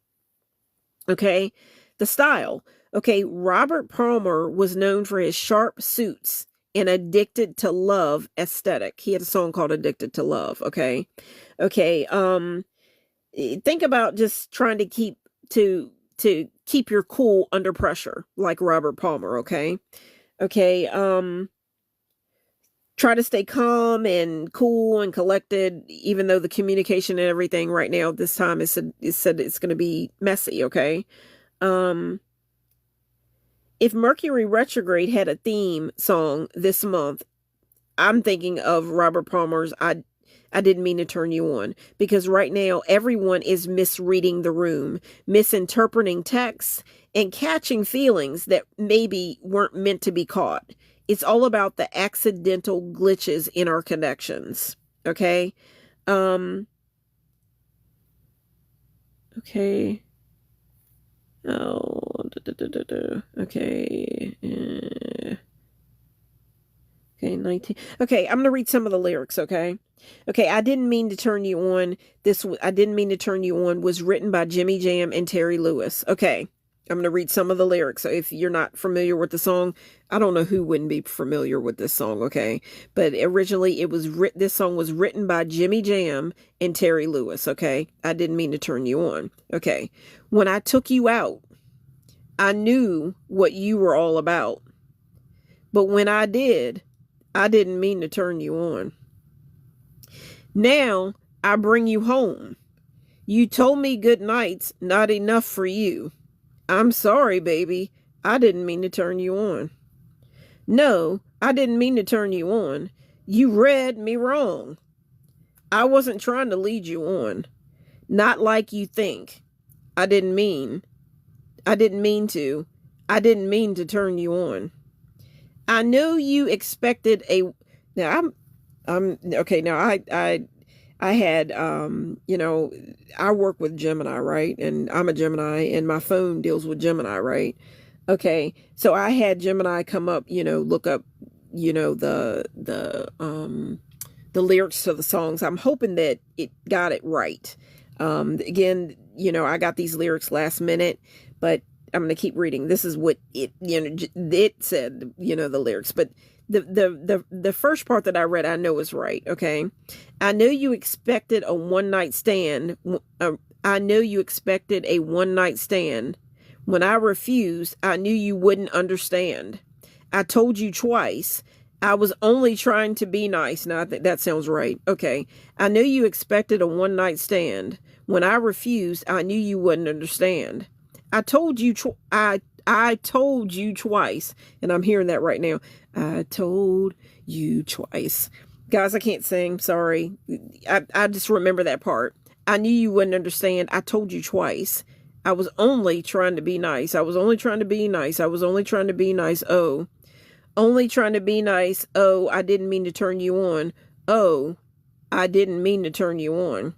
Okay, the style. Okay, Robert Palmer was known for his sharp suits and addicted to love aesthetic. He had a song called Addicted to Love. Okay. Think about just trying to keep to to keep your cool under pressure, like Robert Palmer, okay? Okay, try to stay calm and cool and collected, even though the communication and everything right now, this time is said it's going to be messy, okay? Um, if Mercury Retrograde had a theme song this month, I'm thinking of Robert Palmer's I didn't mean to turn you on, because right now everyone is misreading the room, misinterpreting texts, and catching feelings that maybe weren't meant to be caught. It's all about the accidental glitches in our connections. Okay. Okay. Oh, okay. Okay, 19. Okay, I'm going to read some of the lyrics, okay? Okay, I didn't mean to turn you on. I didn't mean to turn you on was written by Jimmy Jam and Terry Lewis. Okay, I'm going to read some of the lyrics. So if you're not familiar with the song, I don't know who wouldn't be familiar with this song, okay? But originally this song was written by Jimmy Jam and Terry Lewis, okay? I didn't mean to turn you on. Okay. When I took you out, I knew what you were all about. But when I didn't mean to turn you on. Now I bring you home. You told me good night's not enough for you. I'm sorry, baby. I didn't mean to turn you on. No, I didn't mean to turn you on. You read me wrong. I wasn't trying to lead you on. Not like you think. I didn't mean to. I didn't mean to turn you on. I know you expected now I'm okay. Now I had, I work with Gemini, right? And I'm a Gemini and my phone deals with Gemini, right? Okay. So I had Gemini come up, look up, the lyrics to the songs. I'm hoping that it got it right. Again, I got these lyrics last minute, but I'm going to keep reading. This is what it said, the lyrics, but the first part that I read, I know is right. Okay. I know you expected a one night stand. I know you expected a one night stand. When I refused, I knew you wouldn't understand. I told you twice. I was only trying to be nice. Now I think that sounds right. Okay. I know you expected a one night stand. When I refused, I knew you wouldn't understand. I told you I told you twice, and I'm hearing that right now. I told you twice. Guys, I can't sing. Sorry. I just remember that part. I knew you wouldn't understand. I told you twice. I was only trying to be nice. I was only trying to be nice. I was only trying to be nice. Oh, only trying to be nice. Oh, I didn't mean to turn you on. Oh, I didn't mean to turn you on.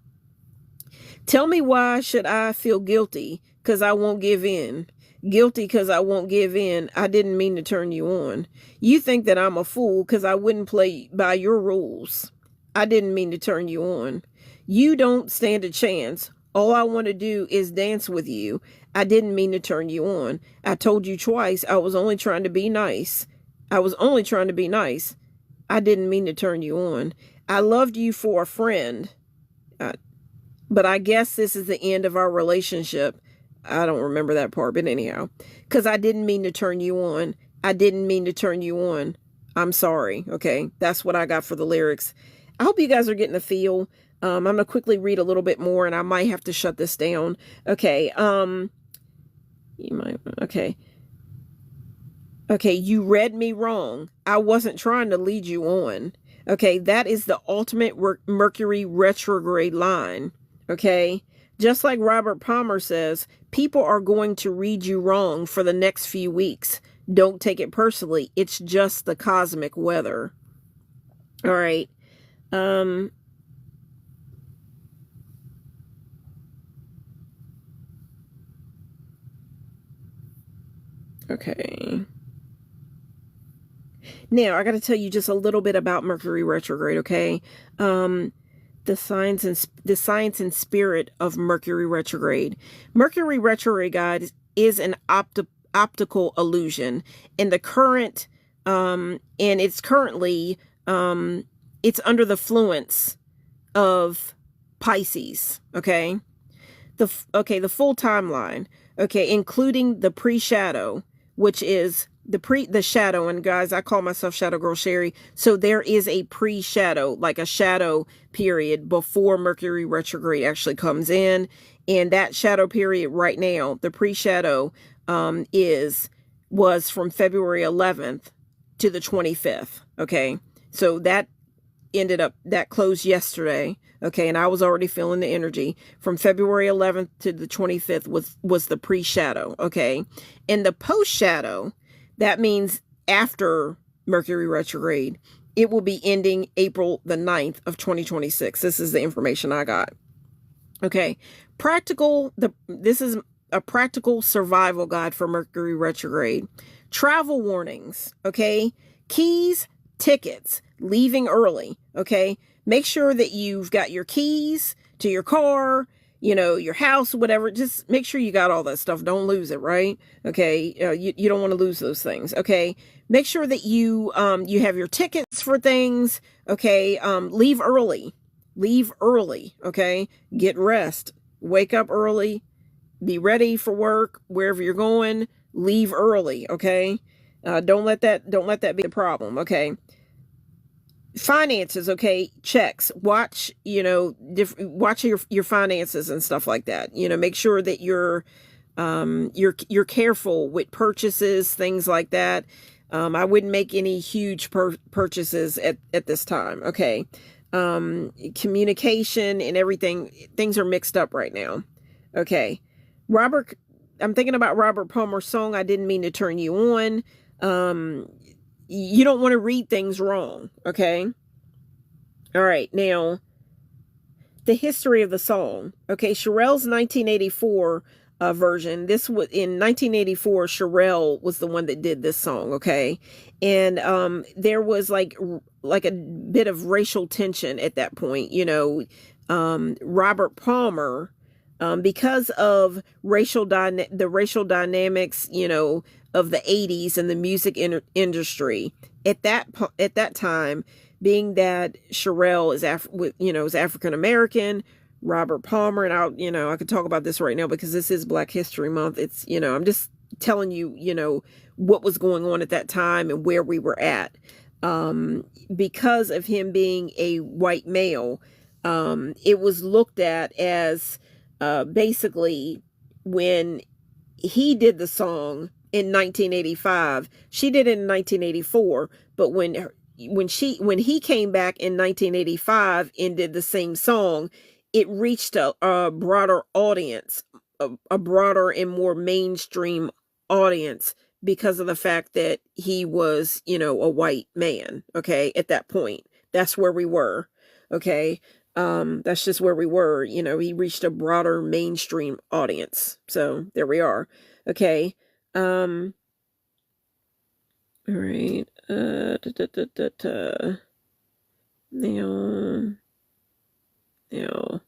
Tell me, why should I feel guilty? Because I won't give in. Guilty because I won't give in. I didn't mean to turn you on. You think that I'm a fool because I wouldn't play by your rules. I didn't mean to turn you on. You don't stand a chance. All I want to do is dance with you. I didn't mean to turn you on. I told you twice I was only trying to be nice. I was only trying to be nice. I didn't mean to turn you on. I loved you for a friend. But I guess this is the end of our relationship. I don't remember that part, but anyhow. Because I didn't mean to turn you on. I didn't mean to turn you on. I'm sorry. Okay. That's what I got for the lyrics. I hope you guys are getting the feel. I'm going to quickly read a little bit more and I might have to shut this down. Okay. Okay. Okay. You read me wrong. I wasn't trying to lead you on. Okay. That is the ultimate Mercury retrograde line. Okay. Just like Robert Palmer says, people are going to read you wrong for the next few weeks. Don't take it personally. It's just the cosmic weather. All right. Okay. Now, I got to tell you just a little bit about Mercury retrograde, okay? The science and spirit of Mercury retrograde. Mercury retrograde, guys, is an optical illusion, and it's currently it's under the fluence of Pisces. Okay, the full timeline. Okay, including the pre-shadow, which is the shadow. And guys, I call myself Shadow Girl Sherry. So there is a pre-shadow, like a shadow period before Mercury retrograde actually comes in. And that shadow period right now, the pre-shadow, was from February 11th to the 25th. Okay. So that closed yesterday. Okay. And I was already feeling the energy from February 11th to the 25th was the pre-shadow. Okay. And the post-shadow, that means after Mercury retrograde, it will be ending April the 9th of 2026. This is the information I got. Okay. This is a practical survival guide for Mercury retrograde. Travel warnings. Okay. Keys, tickets, leaving early. Okay. Make sure that you've got your keys to your car, your house, whatever. Just make sure you got all that stuff. Don't lose it, right? Okay. You don't want to lose those things. Okay. Make sure that you have your tickets for things. Okay. Leave early. Leave early. Okay. Get rest. Wake up early. Be ready for work wherever you're going. Leave early. Okay. Don't let that be a problem. Okay. Finances, okay, checks. Watch, watch your finances and stuff like that. Make sure that you're careful with purchases, things like that. I wouldn't make any huge purchases at this time. Okay. Communication and everything, things are mixed up right now. Okay. I'm thinking about Robert Palmer's song, I Didn't Mean to Turn You On. You don't want to read things wrong. Okay. All right. Now, the history of the song. Okay. Cheryl's 1984 version. This was in 1984. Cheryl was the one that did this song. Okay. And there was like a bit of racial tension at that point. Robert Palmer, because of the racial dynamics, of the 80s and the music industry at that time, being that Cheryl is African American, Robert Palmer, and I could talk about this right now because this is Black History Month. It's, I'm just telling you, what was going on at that time and where we were at. Because of him being a white male, it was looked at as basically when he did the song in 1985, she did it in 1984, but when he came back in 1985 and did the same song, it reached a broader audience, a broader and more mainstream audience because of the fact that he was, a white man. Okay. At that point, that's where we were. Okay. That's just where we were. He reached a broader mainstream audience. So there we are. Okay. All right. Now.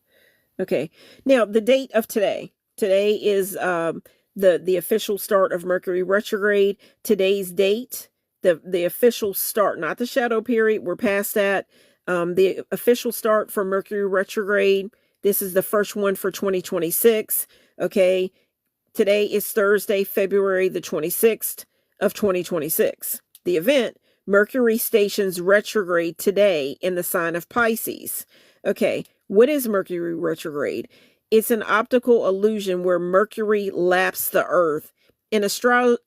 Okay. Now, the date of today. Today is the official start of Mercury retrograde. Today's date, the official start, not the shadow period. We're past that. The official start for Mercury retrograde. This is the first one for 2026. Okay. Today is Thursday, February the 26th of 2026. The event, Mercury stations retrograde today in the sign of Pisces. Okay, what is Mercury retrograde? It's an optical illusion where Mercury laps the Earth. In astrology,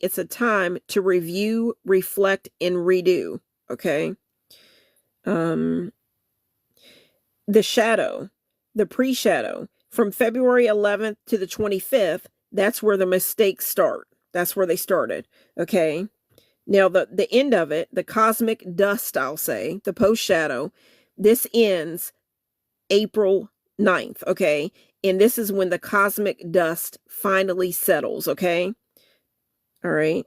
it's a time to review, reflect, and redo. Okay. The shadow, the pre-shadow, from February 11th to the 25th, that's where the mistakes start. That's where they started. Okay. Now, the end of it, the cosmic dust, I'll say, the post-shadow, this ends April 9th. Okay. And this is when the cosmic dust finally settles. Okay. All right.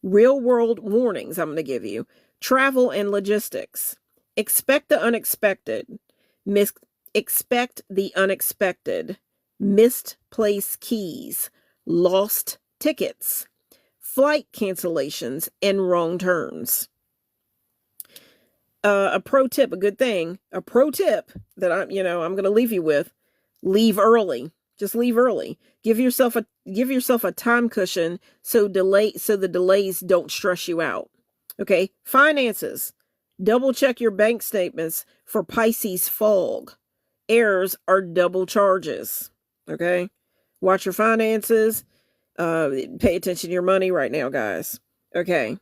Real world warnings I'm going to give you. Travel and logistics. Expect the unexpected. Expect the unexpected. Misplaced keys. Lost tickets. Flight cancellations and wrong turns. A pro tip, a good thing, a pro tip that I'm going to leave you with, leave early. Just leave early. Give yourself a time cushion so the delays don't stress you out. Okay? Finances. Double check your bank statements for Pisces fog. Errors are double charges. Okay? Watch your finances. Pay attention to your money right now, guys. Okay.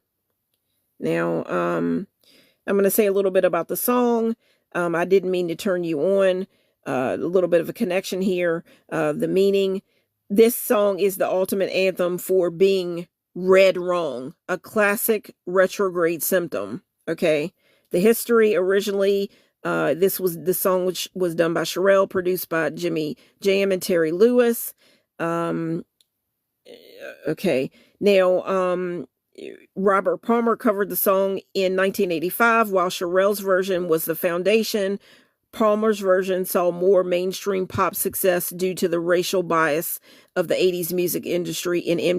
Now, I'm going to say a little bit about the song. I didn't mean to turn you on. A little bit of a connection here. The meaning. This song is the ultimate anthem for being read wrong. A classic retrograde symptom. Okay. The history originally, the song which was done by Sherelle, produced by Jimmy Jam and Terry Lewis. Okay. Now, Robert Palmer covered the song in 1985, while Sherelle's version was the foundation. Palmer's version saw more mainstream pop success due to the racial bias of the 80s music industry in the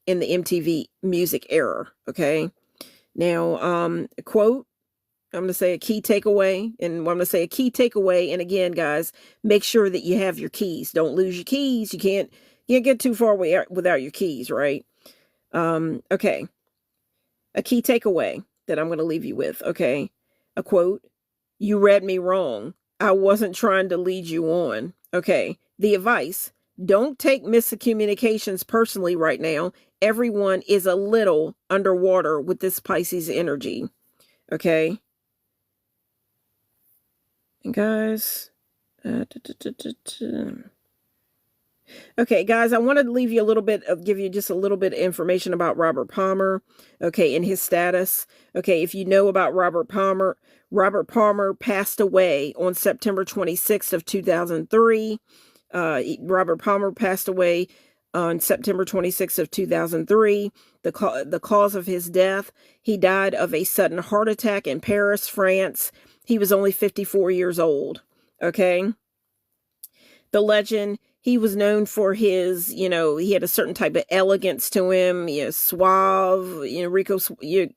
MTV music era. Okay. Now, quote, I'm going to say a key takeaway, and I'm going to say a key takeaway. And again, guys, make sure that you have your keys. Don't lose your keys. You can't get too far away without your keys, right? Okay. A key takeaway that I'm going to leave you with. Okay. A quote, you read me wrong. I wasn't trying to lead you on. Okay. The advice, don't take miscommunications personally right now. Everyone is a little underwater with this Pisces energy. Okay. And guys, okay, guys, I wanted to leave you give you just a little bit of information about Robert Palmer, okay, and his status. Okay, if you know about Robert Palmer passed away on September 26th of 2003. Robert Palmer passed away on September 26th of 2003. The cause of his death, he died of a sudden heart attack in Paris, France. He was only 54 years old, okay? The legend, he was known for his, he had a certain type of elegance to him, suave, Rico,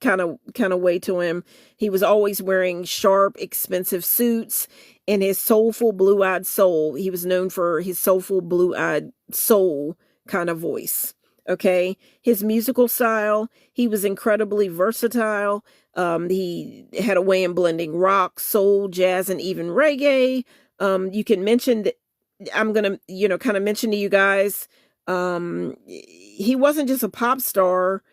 kind of way to him. He was always wearing sharp, expensive suits, and his soulful blue-eyed soul. He was known for his soulful blue-eyed soul kind of voice. Okay. His musical style, he was incredibly versatile. He had a way in blending rock, soul, jazz, and even reggae. You can mention that I'm going to, kind of mention to you guys, he wasn't just a pop star.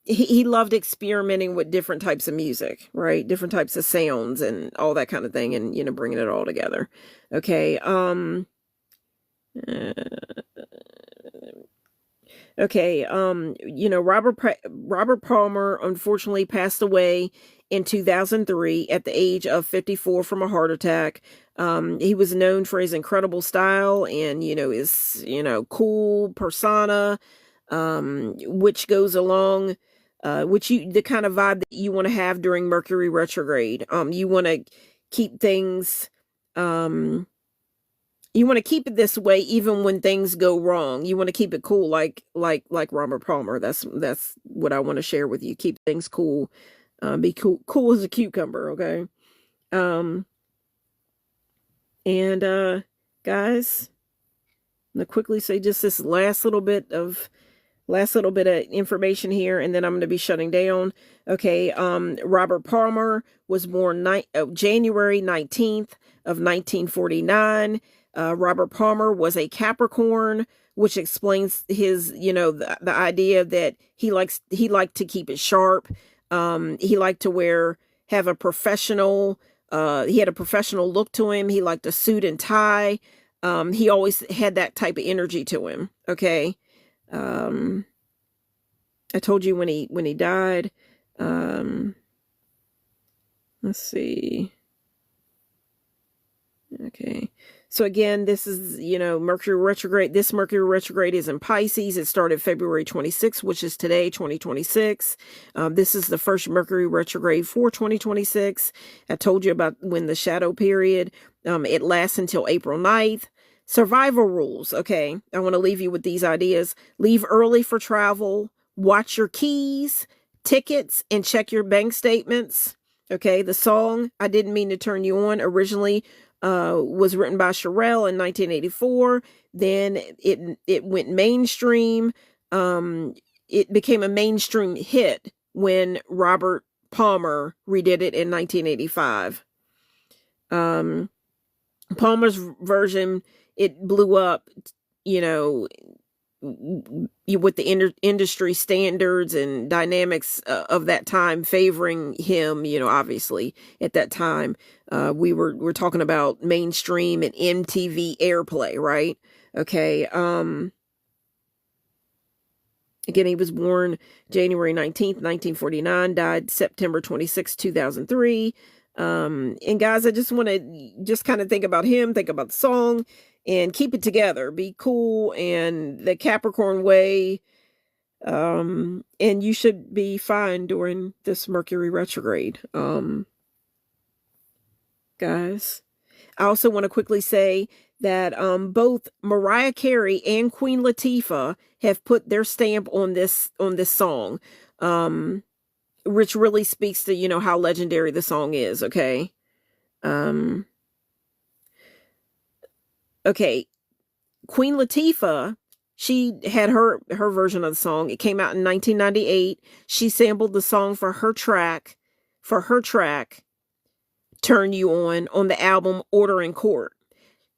He loved experimenting with different types of music, right? Different types of sounds and all that kind of thing, and, bringing it all together. Okay. Okay, Robert Palmer unfortunately passed away in 2003 at the age of 54 from a heart attack. He was known for his incredible style and, his, cool persona, which goes along, the kind of vibe that you want to have during Mercury retrograde. You want to keep things, you want to keep it this way even when things go wrong. You want to keep it cool like Robert Palmer. That's what I want to share with you. Keep things cool. Be cool as a cucumber, okay? Guys, I'm gonna quickly say just this last little bit of information here, and then I'm going to be shutting down. Okay, Robert Palmer was born January 19th of 1949. Robert Palmer was a Capricorn, which explains his, the idea that he liked to keep it sharp. He liked to have a professional, he had a professional look to him. He liked a suit and tie. He always had that type of energy to him. Okay. I told you when he died. Let's see. Okay. So again, this is, Mercury retrograde. This Mercury retrograde is in Pisces. It started February 26th, which is today, 2026. This is the first Mercury retrograde for 2026. I told you about when the shadow period, it lasts until April 9th. Survival rules. Okay. I want to leave you with these ideas. Leave early for travel. Watch your keys, tickets, and check your bank statements. Okay. The song, I didn't mean to turn you on. Originally, was written by Sherelle in 1984. Then it went mainstream. It became a mainstream hit when Robert Palmer redid it in 1985. Palmer's version, it blew up, you know, with the industry standards and dynamics of that time favoring him. Obviously at that time, we're talking about mainstream and MTV airplay, right? Okay. Again, he was born January 19th, 1949, died September 26th, 2003. And guys, I just want to just kind of think about him, think about the song, and keep it together. Be cool and the Capricorn way. And you should be fine during this Mercury retrograde. Guys, I also want to quickly say that both Mariah Carey and Queen Latifah have put their stamp on this song, which really speaks to how legendary the song is. Okay. Okay, Queen Latifah, she had her version of the song. It came out in 1998. She sampled the song for her track, Turn You On the album Order in Court.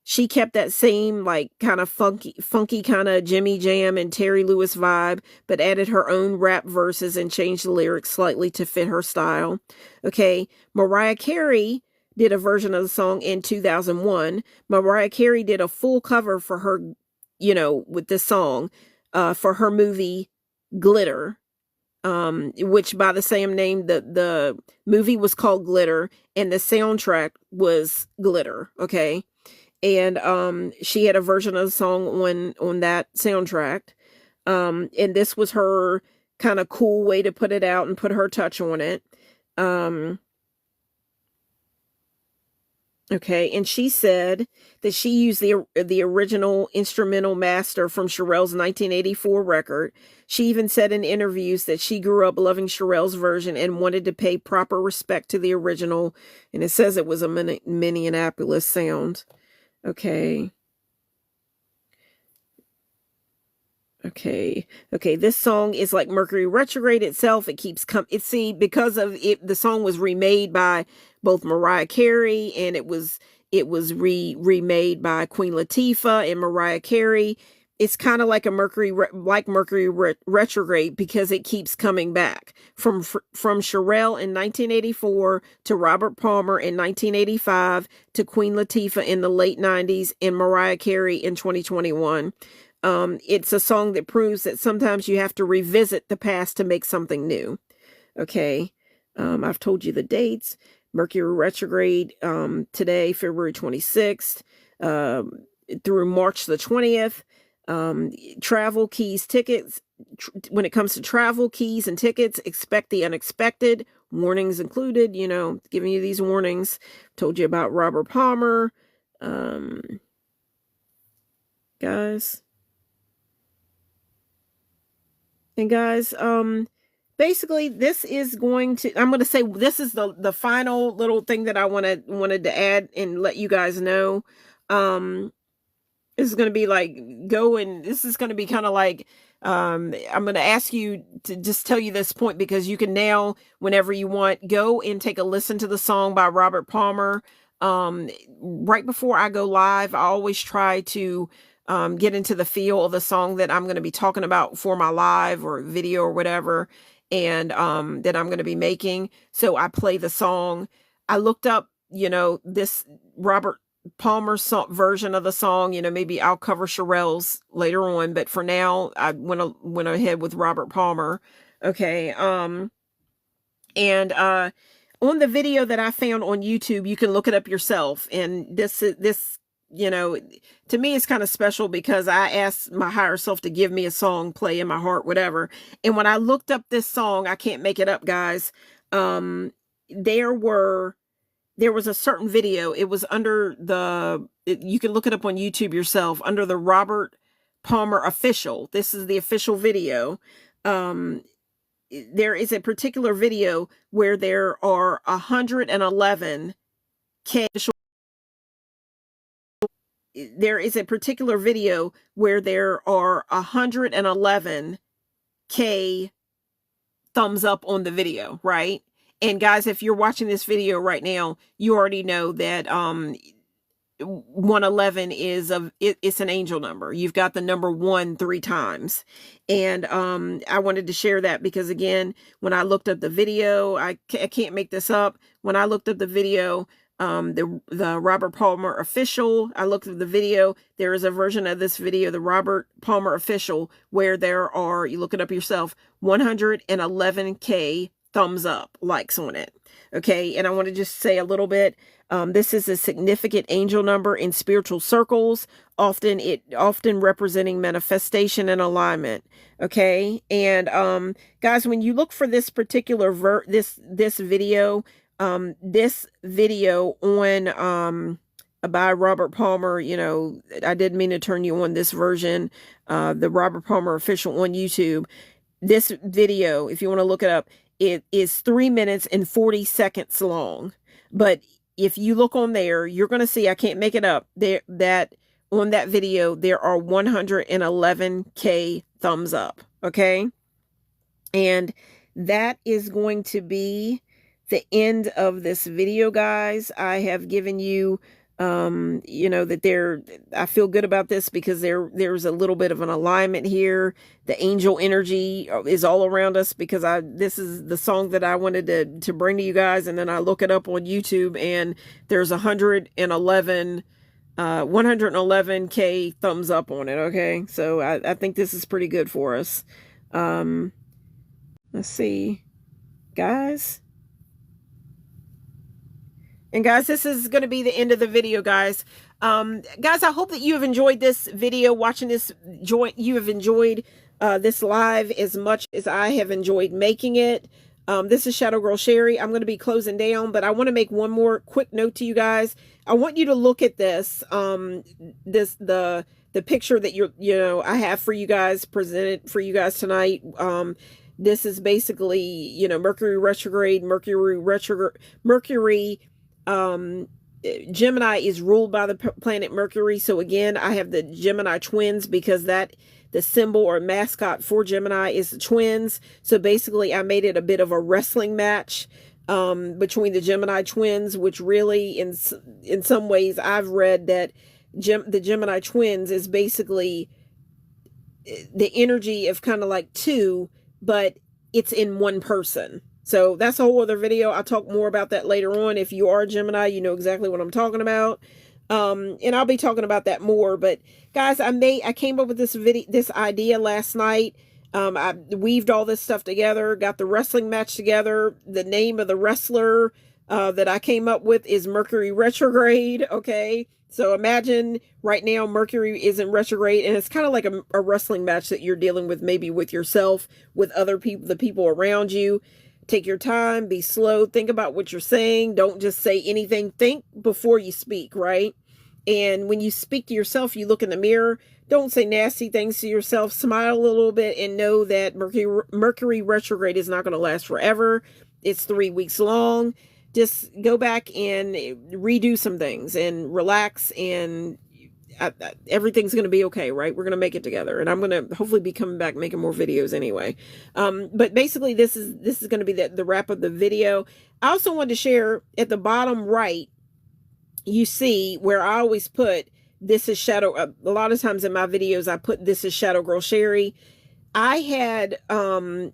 She kept that same like kind of funky kind of Jimmy Jam and Terry Lewis vibe, but added her own rap verses and changed the lyrics slightly to fit her style. Okay, Mariah Carey did a version of the song in 2001. Mariah Carey did a full cover for her, with this song, for her movie Glitter, which by the same name, the movie was called Glitter and the soundtrack was Glitter. Okay. And she had a version of the song on that soundtrack. And this was her kind of cool way to put it out and put her touch on it. Okay, and she said that she used the original instrumental master from Sherelle's 1984 record. She even said in interviews that she grew up loving Sherelle's version and wanted to pay proper respect to the original. And it says it was a Minneapolis sound. Okay. This song is like Mercury retrograde itself. It keeps because of it, the song was remade by both Mariah Carey and it was remade by Queen Latifah and Mariah Carey. It's kind of like a Mercury retrograde because it keeps coming back from Sherelle in 1984 to Robert Palmer in 1985 to Queen Latifah in the late 90s and Mariah Carey in 2021. It's a song that proves that sometimes you have to revisit the past to make something new. Okay. I've told you the dates. Mercury retrograde today, February 26th, through March the 20th. Travel, keys, tickets. When it comes to travel, keys, and tickets, expect the unexpected. Warnings included, giving you these warnings. Told you about Robert Palmer. Guys. And guys, basically this is I'm going to say this is the final little thing that I wanted to add and let you guys know. This is going to be like this is going to be kind of like, I'm going to ask you to just tell you this point because you can now, whenever you want, go and take a listen to the song by Robert Palmer. Right before I go live, I always try to get into the feel of the song that I'm going to be talking about for my live or video or whatever, and that I'm going to be making. So I play the song. I looked up, this Robert Palmer version of the song. Maybe I'll cover Sherelle's later on, but for now, I went ahead with Robert Palmer. Okay. And on the video that I found on YouTube, you can look it up yourself. And this, to me, it's kind of special because I asked my higher self to give me a song, play in my heart, whatever. And when I looked up this song, I can't make it up, guys. There was a certain video. It was under you can look it up on YouTube yourself, under the Robert Palmer official. This is the official video. There is a particular video where there are 111K there is a particular video where there are 111K thumbs up on the video, right? And guys, if you're watching this video right now, you already know that 111 is it's an angel number. You've got the number 1 3 times. And I wanted to share that because, again, when I looked up the video, I can't make this up. When I looked up the video, the Robert Palmer official, I looked at the video. There is a version of this video, the Robert Palmer official, where there are, you look it up yourself, 111K thumbs up, likes on it. Okay. And I want to just say a little bit. This is a significant angel number in spiritual circles, often representing manifestation and alignment. Okay. And, guys, when you look for this particular this video on, by Robert Palmer, you know, I didn't mean to turn you on this version, the Robert Palmer official on YouTube. This video, if you want to look it up, it is 3 minutes and 40 seconds long. But if you look on there, you're going to see, I can't make it up, that on that video, there are 111K thumbs up. Okay. And that is going to be the end of this video, guys. I have given you, you know, that I feel good about this because there's a little bit of an alignment here. The angel energy is all around us because this is the song that I wanted to bring to you guys. And then I look it up on YouTube and there's 111K thumbs up on it. Okay. So I think this is pretty good for us. Let's see, guys. And guys, this is going to be the end of the video, guys. Guys, I hope that you have enjoyed this video, watching this. You have enjoyed this live as much as I have enjoyed making it. This is Shadow Girl Sherry. I'm going to be closing down, but I want to make one more quick note to you guys. I want you to look at this. The picture that I have for you guys, presented for you guys tonight. This is basically, Mercury retrograde. Gemini is ruled by the planet Mercury. So again, I have the Gemini twins because the symbol or mascot for Gemini is the twins. So basically I made it a bit of a wrestling match between the Gemini twins, which really in some ways I've read that the Gemini twins is basically the energy of kind of like two, but it's in one person. So that's a whole other video. I'll talk more about that later on. If you are a Gemini, you know exactly what I'm talking about. And I'll be talking about that more. But guys, I came up with this idea last night. I weaved all this stuff together, got the wrestling match together. The name of the wrestler that I came up with is Mercury Retrograde. Okay. So imagine right now Mercury is in retrograde, and it's kind of like a wrestling match that you're dealing with, maybe with yourself, with other people, the people around you. Take your time, be slow, think about what you're saying. Don't just say anything. Think before you speak, right? And when you speak to yourself, you look in the mirror. Don't say nasty things to yourself. Smile a little bit and know that Mercury retrograde is not going to last forever. It's 3 weeks long. Just go back and redo some things and relax, and everything's going to be okay, right? We're going to make it together, and I'm going to hopefully be coming back making more videos anyway. But basically this is going to be the wrap of the video. I also wanted to share at the bottom right, you see where I always put, this is Shadow. A lot of times in my videos, I put, this is Shadow Girl Sherry. I had a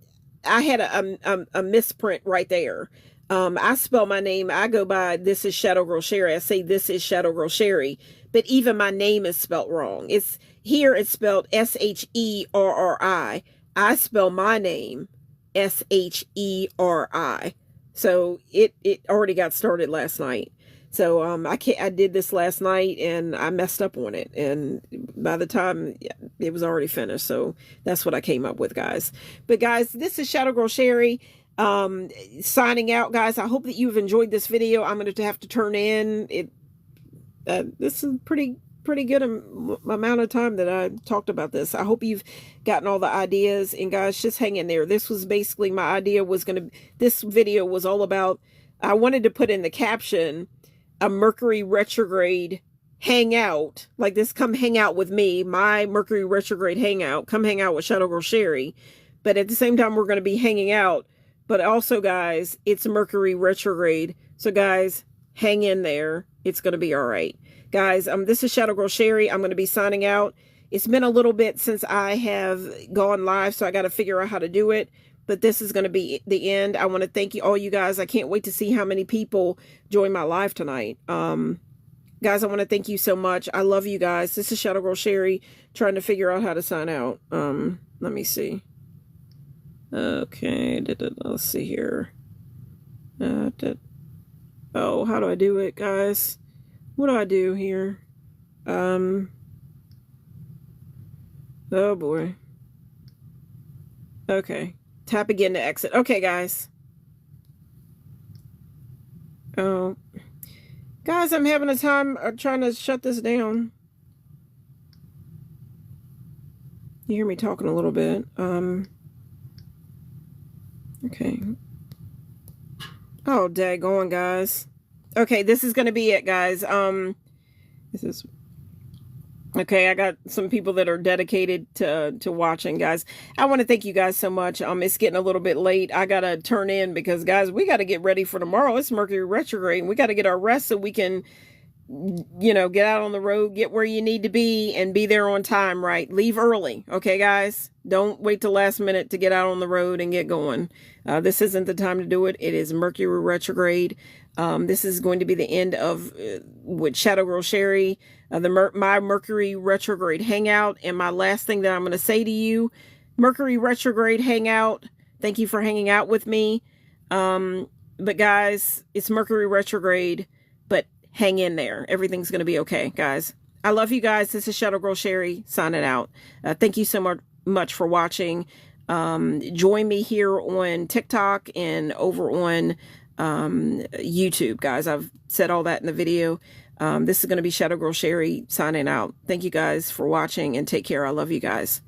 misprint right there. I spell my name. I go by, this is Shadow Girl Sherry. I say, this is Shadow Girl Sherry. But even my name is spelled wrong. It's spelled S-H-E-R-R-I. I spell my name S-H-E-R-I. So it already got started last night. So I did this last night and I messed up on it. And by the time it was already finished. So that's what I came up with, guys. But guys, this is Shadow Girl Sherry. Signing out, guys. I hope that you've enjoyed this video. I'm going to have to turn in it. This is pretty good amount of time that I talked about this. I hope you've gotten all the ideas, and guys, just hang in there. This was basically my idea this video was all about, I wanted to put in the caption, a Mercury retrograde hang out, like this, come hang out with me, my Mercury retrograde hangout, come hang out with Shadow Girl Sherry. But at the same time, we're going to be hanging out. But also, guys, it's Mercury retrograde. So, guys, hang in there. It's going to be all right. Guys, this is Shadow Girl Sherry. I'm going to be signing out. It's been a little bit since I have gone live, so I got to figure out how to do it. But this is going to be the end. I want to thank you, all you guys. I can't wait to see how many people join my live tonight. Guys, I want to thank you so much. I love you guys. This is Shadow Girl Sherry trying to figure out how to sign out. Let me see. Okay, let's see here. Oh, how do I do it, guys? What do I do here? Oh boy. Okay. Tap again to exit. Okay, guys. Oh. Guys, I'm having a time trying to shut this down. You hear me talking a little bit. Okay. Oh, daggone, guys. Okay, this is going to be it, guys. This is... Okay, I got some people that are dedicated to watching, guys. I want to thank you guys so much. It's getting a little bit late. I got to turn in because, guys, we got to get ready for tomorrow. It's Mercury retrograde, and we got to get our rest so we can, you know, get out on the road, get where you need to be, and be there on time, right? Leave early, okay, guys? Don't wait till last minute to get out on the road and get going. This isn't the time to do it. It is Mercury retrograde. This is going to be the end of with Shadow Girl Sherry, my Mercury retrograde hangout. And my last thing that I'm going to say to you, Mercury retrograde hangout, thank you for hanging out with me. But guys, it's Mercury retrograde, but hang in there. Everything's going to be okay, guys. I love you guys. This is Shadow Girl Sherry signing out. Thank you so much for watching. Join me here on TikTok and over on YouTube, guys. I've said all that in the video. This is going to be Shadow Girl Sherry signing out. Thank you guys for watching and take care. I love you guys.